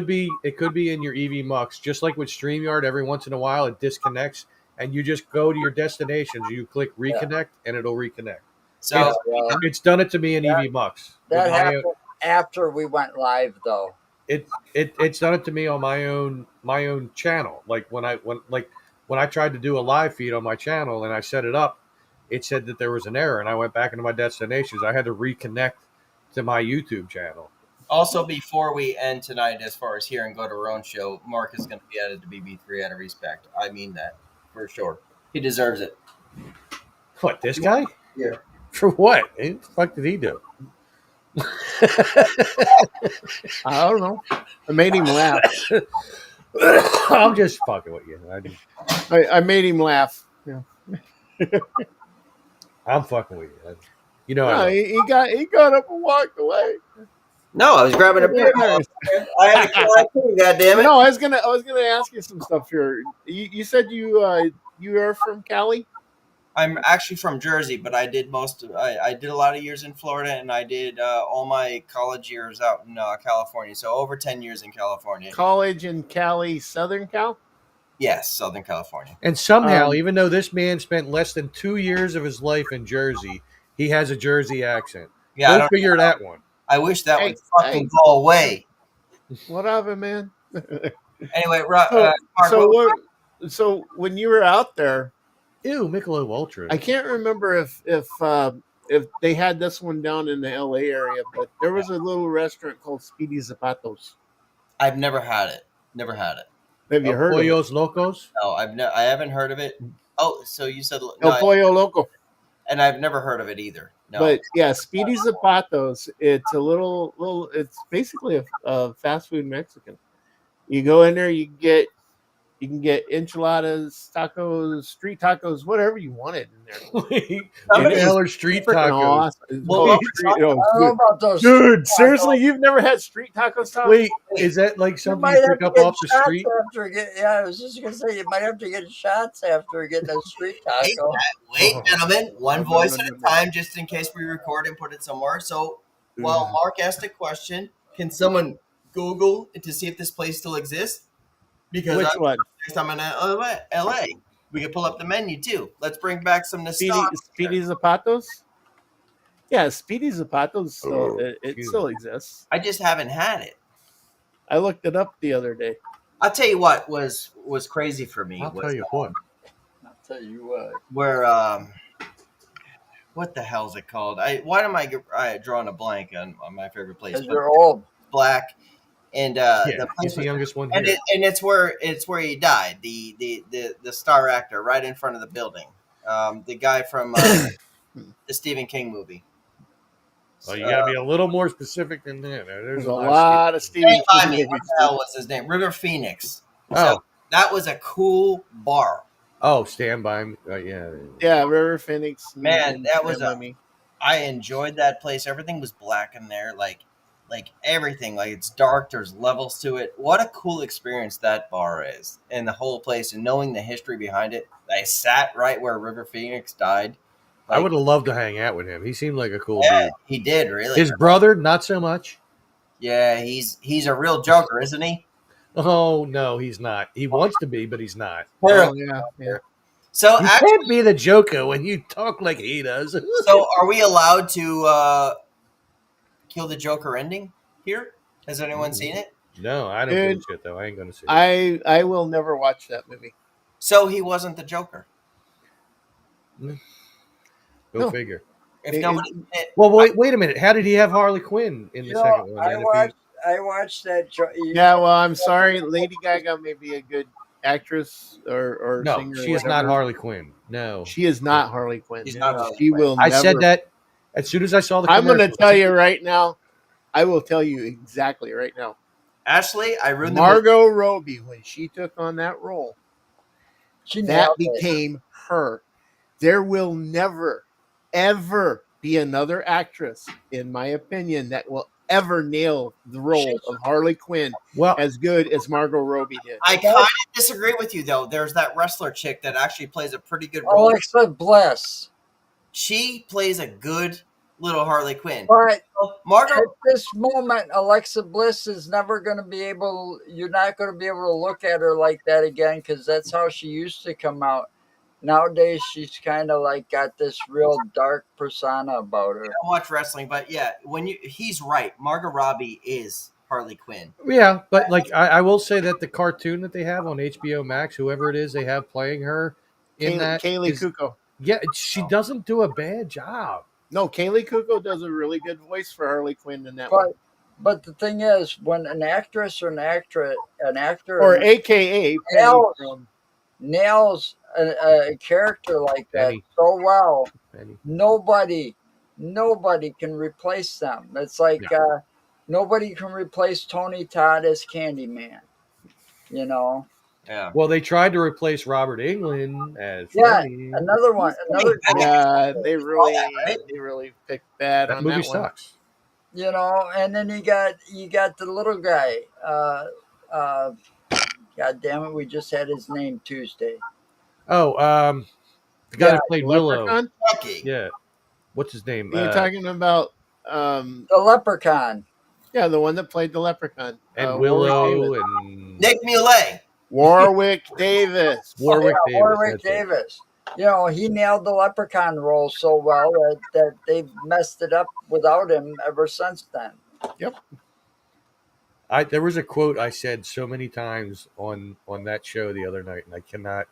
back. be in your EV Mux, just like with StreamYard. Every once in a while, it disconnects, and you just go to your destinations. You click reconnect, and it'll reconnect. So Well, It's done it to me in EV Mux. that With my happened after we went live, though. it's done it to me on my own channel. Like when I tried to do a live feed on my channel and I set it up, it said that there was an error, and I went back into my destinations. I had to reconnect to my YouTube channel. Also, before we end tonight, as far as here and go to our own show, Mark is going to be added to BB3 out of respect. I mean that for sure. He deserves it. What, this guy? Yeah. For what? What the fuck did he do? I don't know. I made him laugh. I'm just fucking with you. I made him laugh. Yeah. I'm fucking with you. You know, No, he got up and walked away. No, I was grabbing a beer. I had to call too, goddammit. No, I was gonna ask you some stuff here. You said you are from Cali? I'm actually from Jersey, but I did I did a lot of years in Florida, and I did all my college years out in California. So over 10 years in California. College in Cali, Southern Cal? Yes, Southern California. and somehow, even though this man spent less than 2 years of his life in Jersey, he has a Jersey accent. Yeah, I Go don't figure know. that one. I wish that Hey, would fucking go away. Whatever, man. Anyway, So, Mark, so when you were out there, Ew, Michelob Ultra. I can't remember if they had this one down in the LA area, but there was a little restaurant called Speedy Zapatos. I've never had it. Never had it. Have you heard of it? Pollos Locos? No, I haven't heard of it. Oh, so you said El Pollo Loco. and I've never heard of it either. No. But yeah, Speedy Zapatos. It's a little. It's basically a fast food Mexican. You go in there, you can get enchiladas, tacos, street tacos, whatever you wanted in there. Inhaler street Freaking tacos. awesome. Well, I don't know about those. Dude, seriously, you've never had street tacos? Tom? Wait, is that like You something might you have pick to up get off the shots street? yeah, I was just gonna say you might have to get shots after getting a street taco. Wait, gentlemen, one No, voice no, at no, a no. time, just in case we record and put it somewhere. So, while Mark asked a question, can someone Google to see if this place still exists? Because Which one? next time I'm in LA, we can pull up the menu too. Let's bring back some nostalgia. Speedy Zapatos? Yeah, Speedy Zapatos still it excuse still exists. I just haven't had it. I looked it up the other day. I'll tell you what was crazy for me. I'll was, tell you what. I'll tell you what. Where what the hell is it called? Why am I drawing a blank on my favorite place? Because you're old. Black, and Yeah, the he's place the youngest one and here. it's where he died. The star actor right in front of the building. The guy from the Stephen King movie. Well, you got to be a little more specific than that. There's a lot of Stephen Stand by King me. What movies. the hell was his name? River Phoenix. Oh, So that was a cool bar. Stand by me. Yeah. Yeah, River Phoenix. Man, that was Stand By Me. I enjoyed that place. Everything was black in there, like everything. Like it's dark. There's levels to it. What a cool experience that bar is, and the whole place, and knowing the history behind it. I sat right where River Phoenix died. I would have loved to hang out with him. He seemed like a cool Yeah, dude. he did really. His brother, not so much. Yeah, he's a real joker, isn't he? Oh, no, he's not. He wants to be, but he's not. Oh, yeah. So You actually, can't be the Joker when you talk like he does. so are we allowed to kill the Joker ending here? Has anyone seen it? No, I don't give Dude, a shit, though. I ain't going to see it. I will never watch that movie. So he wasn't the Joker. Go No. figure. If It- nobody, Well, wait a minute. How did he have Harley Quinn in the second one? then if I watched that. Yeah, well, I'm sorry. Lady Gaga may be a good actress or no, singer. or she is not whatever. Harley Quinn. No. She is not Harley Quinn. She's not Harley She Quinn. will. I never. said that as soon as I saw the I'm going to commercial. tell you right now. I will tell you exactly right now. Ashley, I ruined the Margot Robbie, when she took on that role, She that nailed it. became her. There will never, ever be another actress, in my opinion, that will ever nail the role of Harley Quinn Well, as good as Margot Robbie did. I kind of disagree with you though. There's that wrestler chick that actually plays a pretty good role. Alexa Bliss. She plays a good little Harley Quinn. But Margot, at this moment, Alexa Bliss is never going to be able. You're not going to be able to look at her like that again because that's how she used to come out. Nowadays, she's kind of like got this real dark persona about her. I don't watch wrestling, but yeah, he's right. Margot Robbie is Harley Quinn. yeah, but like I will say that the cartoon that they have on HBO Max, whoever it is they have playing her in that Kaylee is- Kuko. Yeah, she doesn't do a bad job. No, Kaylee Kuko does a really good voice for Harley Quinn in that one. But the thing is, when an actress or an actor Or AKA Penny nails, from nails a character like that Penny. so well, Penny. nobody can replace them. It's like nobody can replace Tony Todd as Candyman. You know. Yeah. Well, they tried to replace Robert Englund as Yeah, Freddy. another one. Yeah, they really picked bad That on movie that one. sucks. You know, and then you got the little guy. God damn it, we just had his name Tuesday. Oh, the guy Yeah, that played Willow. Leprechaun? Lucky. Yeah. What's his name? You're talking about The Leprechaun. yeah, the one that played the Leprechaun. And Warwick Willow Davis. and Nick Mulay. Warwick Davis. Warwick Davis. Warwick that's it. Davis. You know, he nailed the Leprechaun role so well that they've messed it up without him ever since then. Yep. There was a quote I said so many times on that show the other night, and I cannot,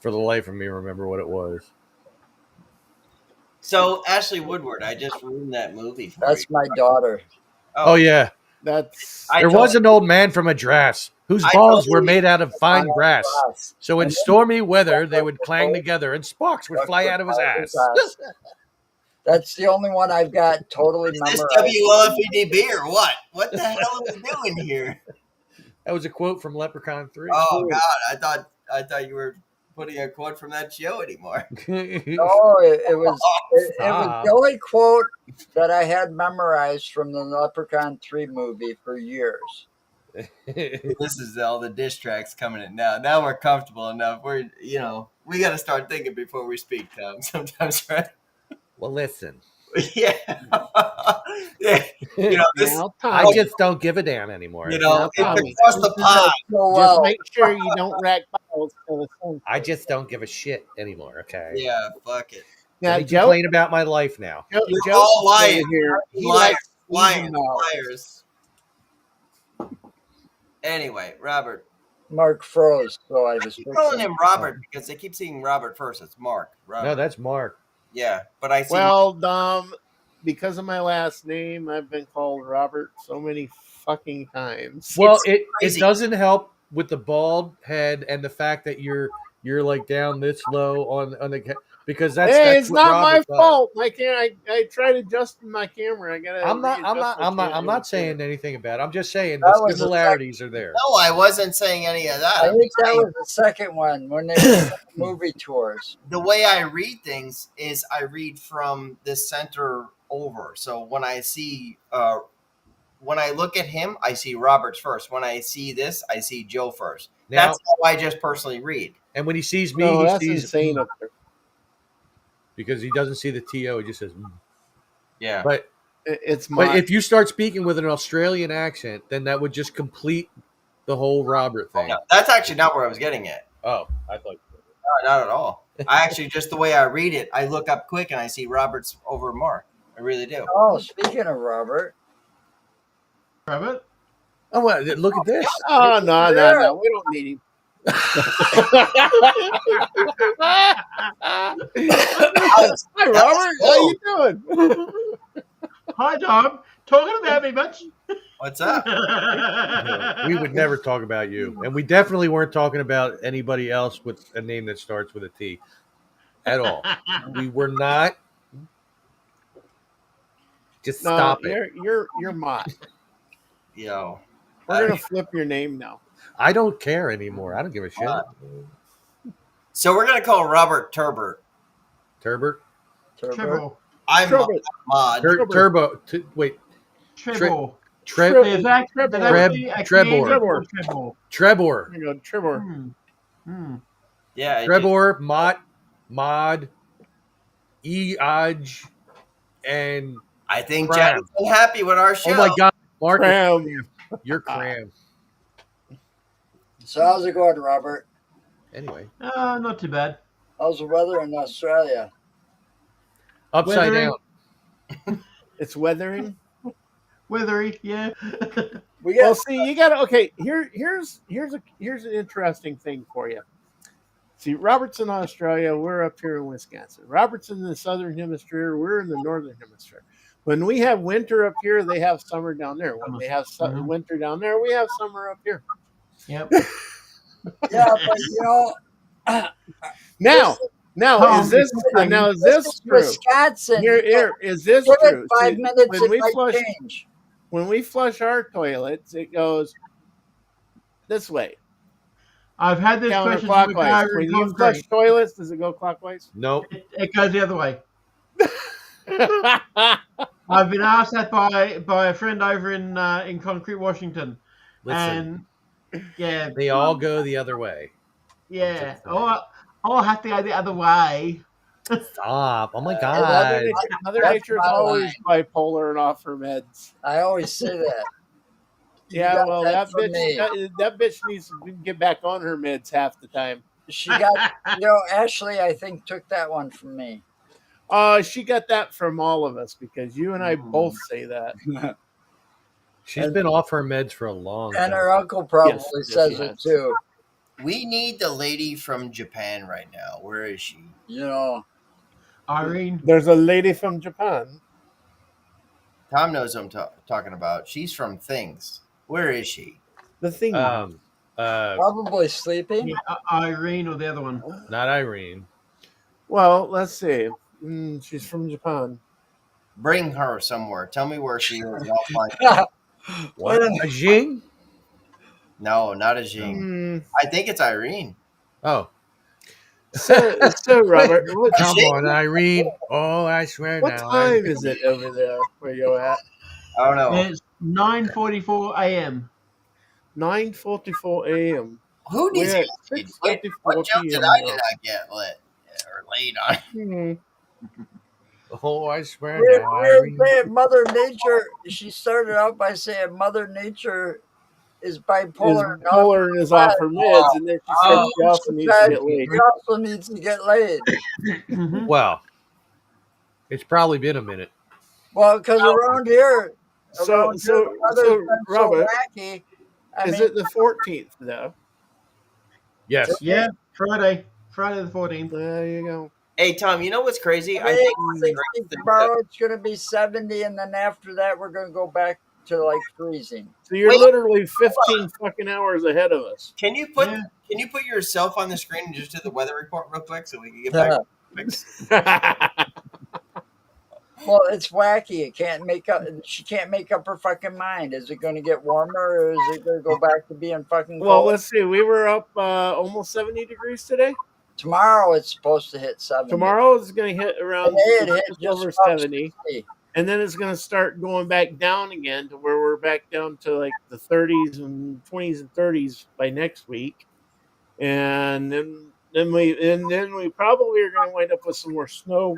for the life of me, remember what it was. So Ashley Woodward, I just ruined that movie for That's you. my daughter. Oh yeah, That's I there told- was an old man from Madras whose I balls told were you- made out of fine grass. Grass. So in stormy weather, they would clang together, and sparks would fly out of his ass. That's the only one I've got totally Is this memorized. WLFEDB or what? What the hell are we doing here? That was a quote from Leprechaun 3. Oh God, I thought you were putting a quote from that show anymore. No, it was Stop. the only quote that I had memorized from the Leprechaun 3 movie for years. This is all the diss tracks coming in now. Now we're comfortable enough. We got to start thinking before we speak, Tom. Sometimes, right? Well, listen, Yeah. Yeah. You know, this, now, I Tommy, just don't give a damn anymore. you know, it's Tommy. across the pond. So just well, make sure you don't rack balls till the sun. I just don't give a shit anymore. Okay. Yeah, fuck it. Now, Let me Joe, complain about my life now. You're all lying. Here, he Liars, likes liars, even mouths. liars. Anyway, Robert. Mark froze, so I I was keep calling him Oh. Robert because they keep seeing Robert first. It's Mark. Robert. No, that's Mark. Yeah, but I see. Well, because of my last name, I've been called Robert so many fucking times. Well, It's it crazy. doesn't help with the bald head and the fact that you're like down this low on the because that's Hey, that's it's what not my Robert does. fault. I tried adjusting my camera. I gotta. I'm readjust my camera. not saying anything about it. I'm just saying That the was a similarities are there. No, I wasn't saying any of that. I I'm think that saying was the second one when they were movie tours. the way I read things is I read from the center over. So when I see, when I look at him, I see Roberts first. When I see this, I see Joe first. Now, That's how I just personally read. and when he sees me, No, he that's sees insane up there. because he doesn't see the TO. He just says. Yeah. But It's my. if you start speaking with an Australian accent, then that would just complete the whole Robert thing. No, that's actually not where I was getting at. Oh, I thought. No, not at all. I actually, just the way I read it, I look up quick and I see Roberts over Mark. I really do. Oh, speaking of Robert, Oh, well, look at this. Oh no! We don't need him. Hi, Robert. How you doing? Hi, Dom. Talking about me much? What's up? We would never talk about you, and we definitely weren't talking about anybody else with a name that starts with a T at all. We were not. Just No, stop it. you're Mott. Yo. We're gonna flip your name now. I don't care anymore. I don't give a shit. So we're gonna call Robert Turbert. Turbert, Treble. I'm Turbot. Mod. Turbo. Wait, Treble. Treb, Is that Treb- a Trebor. Canadian or Treble? Trebor, There you go, Trevor. Yeah. it Trebor, Mott, Mod, Eoj, and I think Cram. Jenny's unhappy with our show. oh my God, Mark, Cram. you're cram. so how's it going, Robert? Anyway, Not too bad. How's the weather in Australia? upside Weathering. down. It's weathering. Weathery, yeah. We got Well, see, you gotta. Okay, here's an interesting thing for you. See, Robert's in Australia. We're up here in Wisconsin. Robert's in the southern hemisphere. We're in the northern hemisphere. When we have winter up here, they have summer down there. When they have winter down there, we have summer up here. Yep. Yeah, but you know, Now, Tom, is this true? Wisconsin. Here, is this Give it true? 5 See, minutes, when it we might flush, change. when we flush our toilets, it goes this way, I've had this question from a guy counterclockwise. in When you concrete. flush toilets, does it go clockwise? Nope. It goes the other way. I've been asked that by a friend over in Concrete, Washington. Listen, And yeah, they all go the other way. yeah. Oh, I have to go the other way. Stop. Oh my Mother God. Nature's my always bipolar and off her meds. I always say that. You Yeah, got well, that that from bitch, me. that bitch needs to get back on her meds half the time. She got, you know, Ashley, I think, took that one from me. She got that from all of us because you and I both say that. She's been off her meds for a long time. And her uncle probably Yes, says yes. it too. We need the lady from Japan right now. Where is she? You know, Irene. There's a lady from Japan. Tom knows what I'm talking about. She's from Things. Where is she? The thing. probably sleeping. Yeah, Irene or the other one. Not Irene. Well, let's see. She's from Japan. Bring her somewhere. Tell me where she is. And I'll find her. What? A Jing? No, not a Jing. I think it's Irene. Oh. So Robert, Come on, Irene. Oh, I swear what now. time is it over there where you're at? I don't know. It's 9:44 a.m. 9:44 a.m. Who needs We're to at get laid? 6:54 What job did p.m. I now. did not get lit or laid on? Oh, I swear We're now, Irene. saying Mother Nature. She started out by saying Mother Nature is bipolar. Is polar and is off her meds, and then she said she also needs to get laid. She also needs to get laid. Well, it's probably been a minute. Well, because around here, So the weather's been Robert, wacky. I is mean, it the 14th though? Yes. Yeah, Friday the 14th. There you go. Hey, Tom, you know what's crazy? I I think think tomorrow it's going to be 70, and then after that we're going to go back to like freezing. So you're Wait. literally 15 fucking hours ahead of us. Can you put yourself on the screen and just do the weather report real quick so we can get back to the Well, it's wacky. It can't make up. She can't make up her fucking mind. Is it going to get warmer, or is it going to go back to being fucking cold? Well, let's see. We were up almost 70 degrees today. Tomorrow it's supposed to hit 70. Tomorrow is going to hit around Today it hit just just over about 70. 60. And then it's going to start going back down again to where we're back down to like the 30s and 20s and 30s by next week. And then we probably are going to wind up with some more snow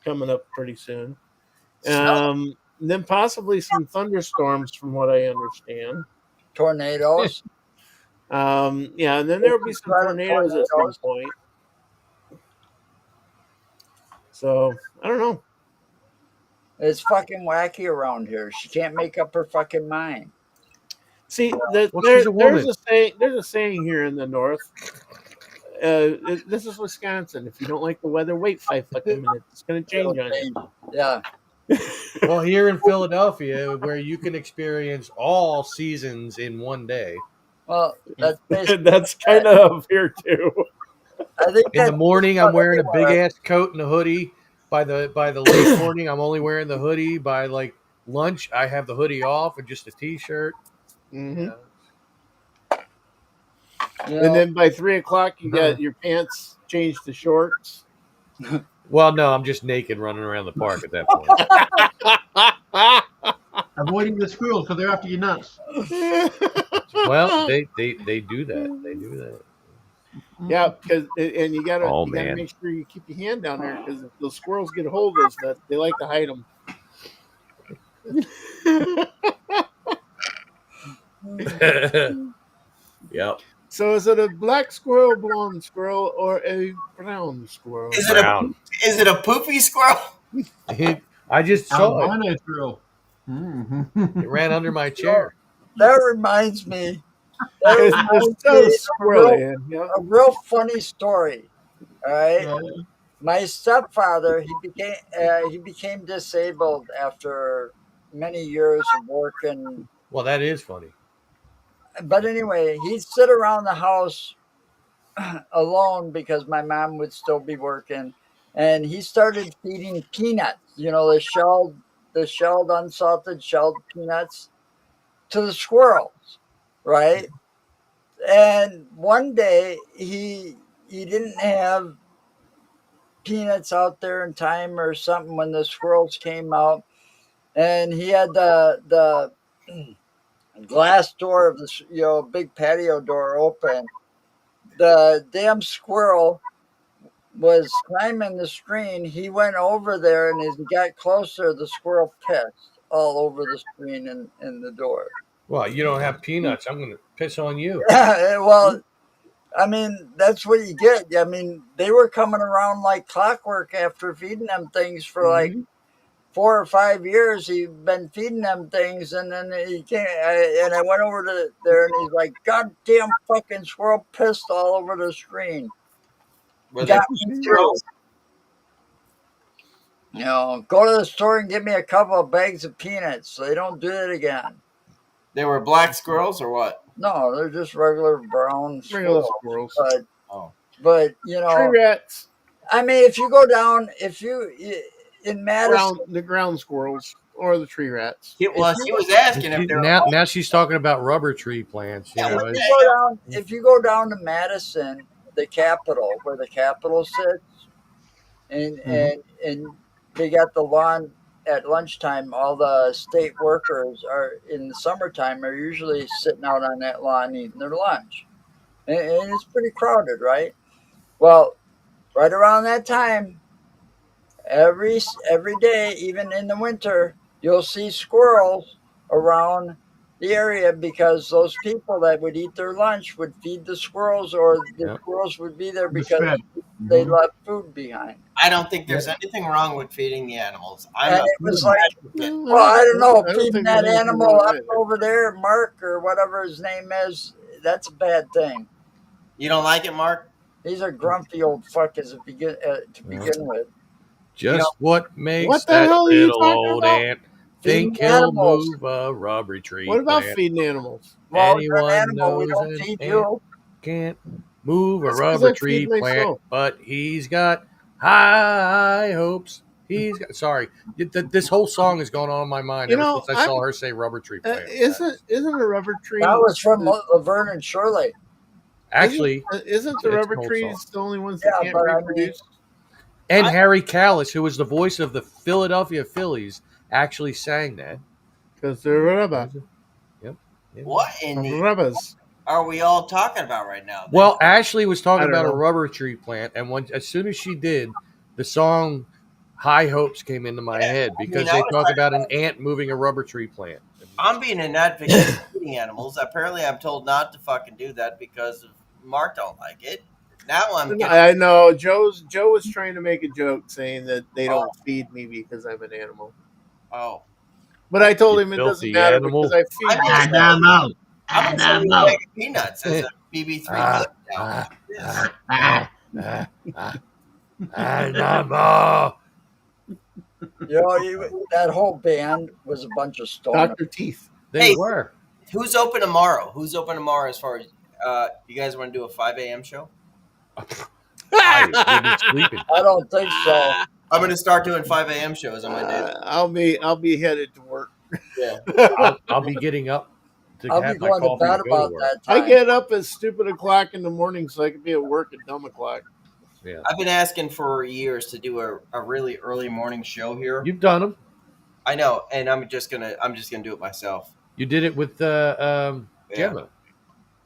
coming up pretty soon. Then possibly some thunderstorms from what I understand. Tornadoes. Yeah, and then there'll be some tornadoes at some point. So I don't know. It's fucking wacky around here. She can't make up her fucking mind. See, Well, she's a woman. there's a saying here in the north. This is Wisconsin. If you don't like the weather, wait 5 fucking minutes. It's going to change on you. Yeah. Well, here in Philadelphia, where you can experience all seasons in one day. Well, that's basically That's kind of here too. I think In the that's morning, I'm wearing a big everywhere. ass coat and a hoodie. By the late morning, I'm only wearing the hoodie. By like lunch, I have the hoodie off and just a t-shirt. Mm-hmm. You And know, then by 3 o'clock, you got your pants changed to shorts. Well, no, I'm just naked running around the park at that point. Avoiding the squirrels because they're after your nuts. Well, they do that. They do that. Yeah, and you gotta, Oh, you gotta man. make sure you keep your hand down there because if those squirrels get a hold of those nuts, they like to hide them. Yep. So is it a black squirrel, blonde squirrel, or a brown squirrel? Is it Brown. Is it a poopy squirrel? I just saw Albino squirrel. it. It ran under my chair. that reminds me. It's That so was squirrely. You know? a real funny story. All right. Yeah. My stepfather, he became disabled after many years of working. Well, that is funny. But anyway, he'd sit around the house alone because my mom would still be working, and he started feeding peanuts. You know, the shelled, unsalted, shelled peanuts to the squirrels, right? And one day he didn't have peanuts out there in time or something when the squirrels came out, and he had the glass door of the big patio door open. The damn squirrel was climbing the screen. He went over there, and as he got closer, the squirrel pissed all over the screen and the door. Well, you don't have peanuts. I'm going to piss on you. Well, I mean, that's what you get. I mean, they were coming around like clockwork after feeding them things for like 4 or 5 years. He'd been feeding them things, and then he came, and I went over to there, and he's like, "Goddamn fucking squirrel pissed all over the screen." Were they squirrels? You know, go to the store and get me a couple of bags of peanuts so they don't do it again. They were black squirrels or what? No, they're just regular brown Regular squirrels. squirrels. But you know, Tree rats. I mean, if you go down, in Madison, The ground squirrels or the tree rats. Well, she was asking if they're Now she's talking about rubber tree plants. You know, if you go down to Madison, the Capitol, where the Capitol sits, and they got the lawn at lunchtime. All the state workers are in the summertime are usually sitting out on that lawn eating their lunch, and it's pretty crowded, right? Well, right around that time, every day, even in the winter, you'll see squirrels around the area because those people that would eat their lunch would feed the squirrels, or the squirrels would be there because they left food behind. I don't think there's anything wrong with feeding the animals. And it was like, well, I don't know, feeding that animal up over there, Mark or whatever his name is, that's a bad thing. You don't like it, Mark? He's a grumpy old fuck to begin with. Just what makes What the that hell are you little talking old about? ant Feeding think he'll animals. move a rubber tree What about plant? feeding animals? Well, you're an Anyone animal, we knows don't an feed ant you. can't move a That's 'cause rubber I tree feed plant, myself. but he's got high hopes. He's got, sorry, this whole song has gone on in my mind You ever know, since I saw her say rubber tree plant. Isn't a rubber tree? That was from Laverne and Shirley. Actually, isn't the it's rubber an old trees song. the only ones that can't but I mean, reproduce? And Harry Callis, who was the voice of the Philadelphia Phillies, actually sang that. Because they're rubber. Yep. What in the Rubbers. are we all talking about right now? Well, Ashley was I talking don't about a know. rubber tree plant, and as soon as she did, the song "High Hopes" came into my head because I they was talk like- about an ant moving a rubber tree plant. I'm being an advocate for feeding animals. Apparently, I'm told not to fucking do that because of Mark don't like it. Now I'm getting, I know. Joe was trying to make a joke saying that they don't feed me because I'm an animal. oh. But I told You him it filthy doesn't matter animal. because I feed I'm myself. Animal. I'm gonna send you a bag of peanuts as a BB3 Animal. You know, that whole band was a bunch of stoners. Dr. Teeth. They Hey. were. Who's open tomorrow? Who's open tomorrow as far as you guys want to do a 5 a.m. show? We've been sleeping. I don't think so. I'm gonna start doing 5 a.m. shows on my day. I'll be headed to work. Yeah. I'll be getting up to I'll have be my going to coffee bed to go about to work. that time. I get up at stupid o'clock in the morning so I can be at work at dumb o'clock. Yeah, I've been asking for years to do a really early morning show here. you've done them. I know, and I'm just gonna do it myself. You did it with Gemma.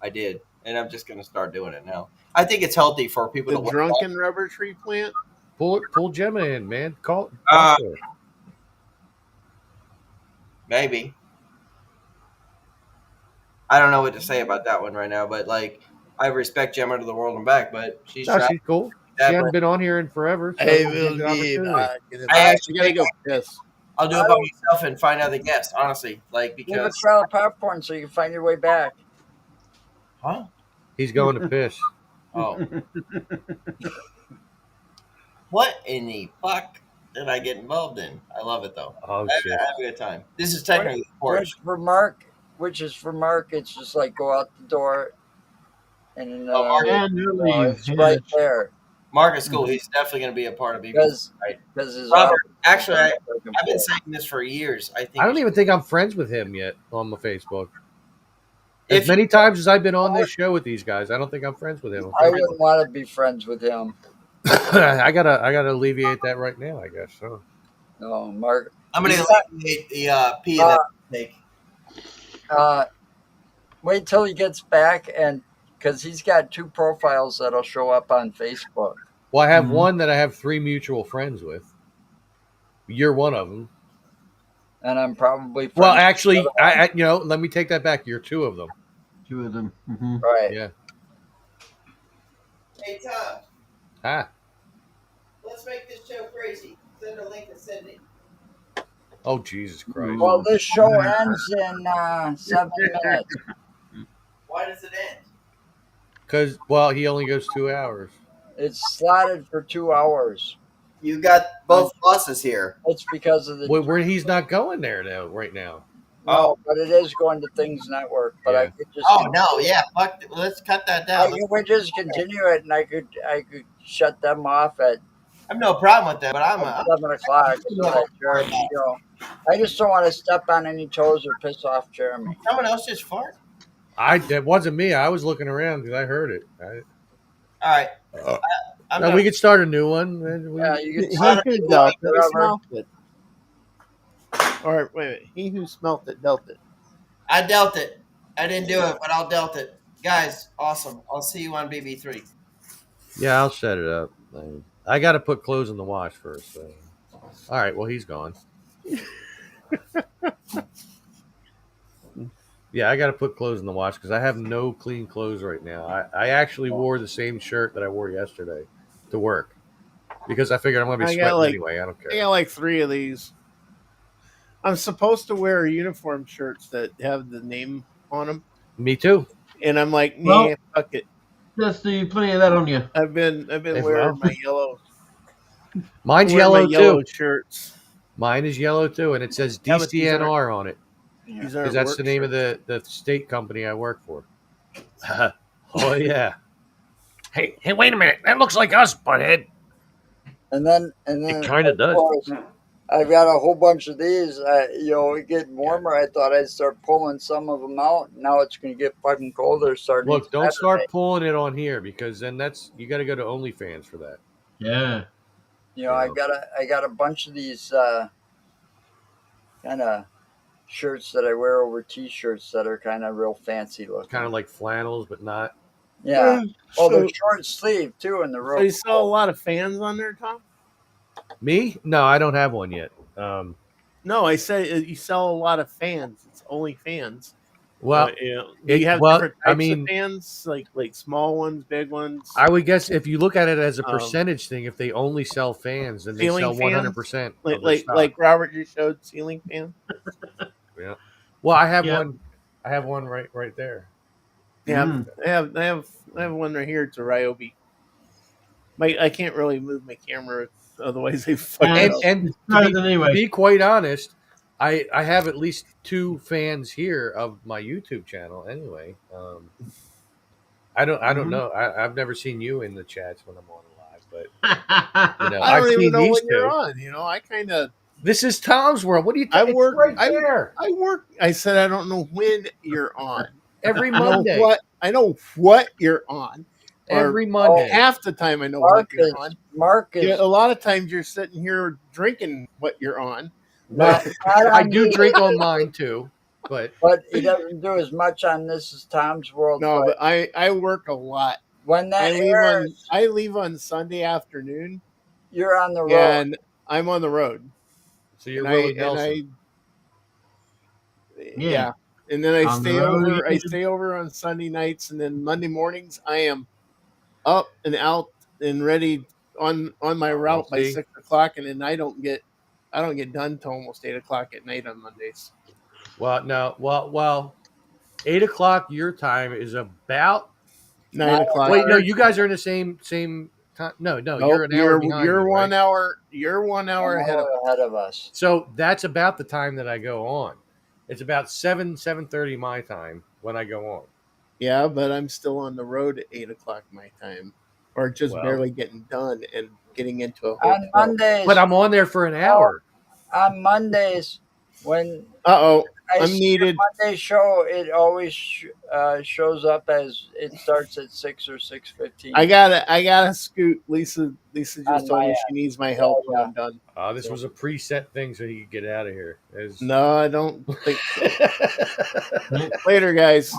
I did, and I'm just gonna start doing it now. I think it's healthy for people The to drunken rubber tree plant. Pull Gemma in, man. Call Uh, her. Maybe. I don't know what to say about that one right now, but like I respect Gemma to the world and back, but she's No, trying she's cool. She that, hasn't but been on here in forever. So I it's a will good be opportunity. back. in a I minute. actually gotta go piss. I'll do it by myself and find other guests, honestly. Like Give a because trail of popcorn so you can find your way back. Huh? He's going to piss. Oh. What in the fuck did I get involved in? I love it though. Oh I shit! had a good time. This is technically the porch. Which is for Mark. It's just like go out the door, and Mark- And you leave. it's right there Mark is cool. He's definitely going to be a part of BB. because Right. his Robert, actually, arms I've are back been and saying this for years. I think I don't even think I'm friends with him yet on my Facebook. If As many times as I've been on this show with these guys, I don't think I'm friends with him. on I Facebook. wouldn't want to be friends with him. I gotta alleviate that right now. I guess so. No, Mark. I'm going to He's eliminate the P that take. Wait till he gets back, and because he's got 2 profiles that'll show up on Facebook. Well, I have one that I have 3 mutual friends with. You're one of them. And I'm probably friends Well, with actually, the other one. let me take that back. You're 2 of them. 2 of them. Right. Yeah. Hey, Tom, Ah. let's make this show crazy. Send a link to Sydney. Oh, Jesus Christ. Well, this show ends in 7 minutes. Why does it end? Because, he only goes 2 hours. It's slotted for 2 hours. You got both bosses here. It's because of the. Where he's not going there now, right now. No, but it is going to Things Network. But I could just. Oh no, yeah, fuck. Let's cut that down. We just continue it, and I could shut them off at. I have no problem with that, but I'm 7 o'clock. I just don't want to step on any toes or piss off Jeremy. Someone else just fart. That wasn't me. I was looking around because I heard it. All right. We could start a new one. Yeah, you He can start who it dealt it whatever. smelt it. All right, wait a minute. He who smelt it dealt it. I dealt it. I didn't do it, but I'll dealt it. Guys, awesome. I'll see you on BB3. Yeah, I'll set it up. I got to put clothes in the wash first. So. All right, well, he's gone. Yeah, I got to put clothes in the wash because I have no clean clothes right now. I actually wore the same shirt that I wore yesterday to work because I figured I'm going to be sweating anyway. I don't care. I got like 3 of these. I'm supposed to wear uniform shirts that have the name on them. Me too. And I'm like, nah, Well, fuck it. Just do plenty of that on you. I've been wearing my yellow. Mine's wearing yellow my too. Shirts. Mine is yellow too, and it says Yeah, but these DCNR on it These because that's the name of the state company I work for. Oh yeah. Hey, wait a minute. That looks like us, butthead. And then It kind of does. course, I've got a whole bunch of these. It getting warmer. I thought I'd start pulling some of them out. Now it's going to get fucking colder. Starting. Look, don't Saturday. start pulling it on here because then you got to go to OnlyFans for that. Yeah. I got a bunch of these kind of shirts that I wear over t-shirts that are kind of real fancy looking. Kind of like flannels, but not. Yeah. They're So, short sleeve too, and the so real. you saw a lot of fans on there, Tom? Me? No, I don't have one yet. No, I said you sell a lot of fans. It's only fans. Well, do you have different types of fans, like small ones, big ones? I would guess if you look at it as a percentage thing, if they only sell fans, then they sell 100%. Like Robert just showed ceiling fan. Yeah. Well, I have one. I have one right there. Yeah, I have one right here. It's a Ryobi. I can't really move my camera, otherwise they fucking. And to be quite honest, I have at least 2 fans here of my YouTube channel. Anyway, I don't know. I've never seen you in the chats when I'm on live, but I I've don't even seen know these when you're 2. on. I kind of. This is Tom's World. What do you think? I work right there. I work. I said I don't know when you're on. Every Monday. I know what you're on. Every Monday. Half the time I know what you're on. Marcus. A lot of times you're sitting here drinking what you're on. I do drink on mine too, but he doesn't do as much on This Is Tom's World. No, but I work a lot. When that I leave on Sunday afternoon. You're on the road. And I'm on the road. So you're Willie Nelson. Yeah. And then I stay over. I stay over on Sunday nights, and then Monday mornings I am up and out and ready on my route by 6 o'clock, and then I don't get done till almost 8 o'clock at night on Mondays. Well, no, well, 8 o'clock your time is about 9 o'clock. Wait, no, you guys are in the same time. No, Nope, you're an hour behind. You're me, 1 right? hour. You're 1 hour ahead of us. So that's about the time that I go on. It's about 7:30 my time when I go on. Yeah, but I'm still on the road at 8 o'clock my time, or just Well. barely getting done and getting into a On hotel. Mondays, But I'm on there for an hour. on Mondays when I'm see needed. the Monday show, it always shows up as it starts at 6 or 6:15. I gotta scoot. Lisa just On told my me she needs my help when I'm done. This was a preset thing so he could get out of here. No, I don't think so. Later, guys.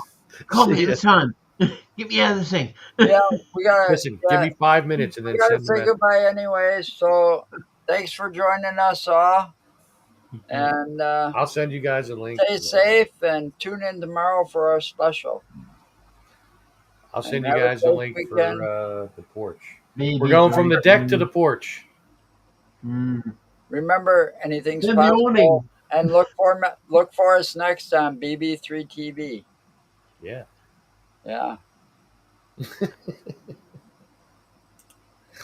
Call me the son. Get me out of this thing. Yeah, we gotta Listen, give me 5 minutes and we then gotta send say them. goodbye anyway. So thanks for joining us all, and I'll send you guys a link. stay safe and tune in tomorrow for our special. I'll send And you have a guys a great link weekend. for the porch. Maybe We're going from the deck to the porch. Remember, anything's In the possible. awning. And look for us next on BB3 TV. Yeah. Yeah.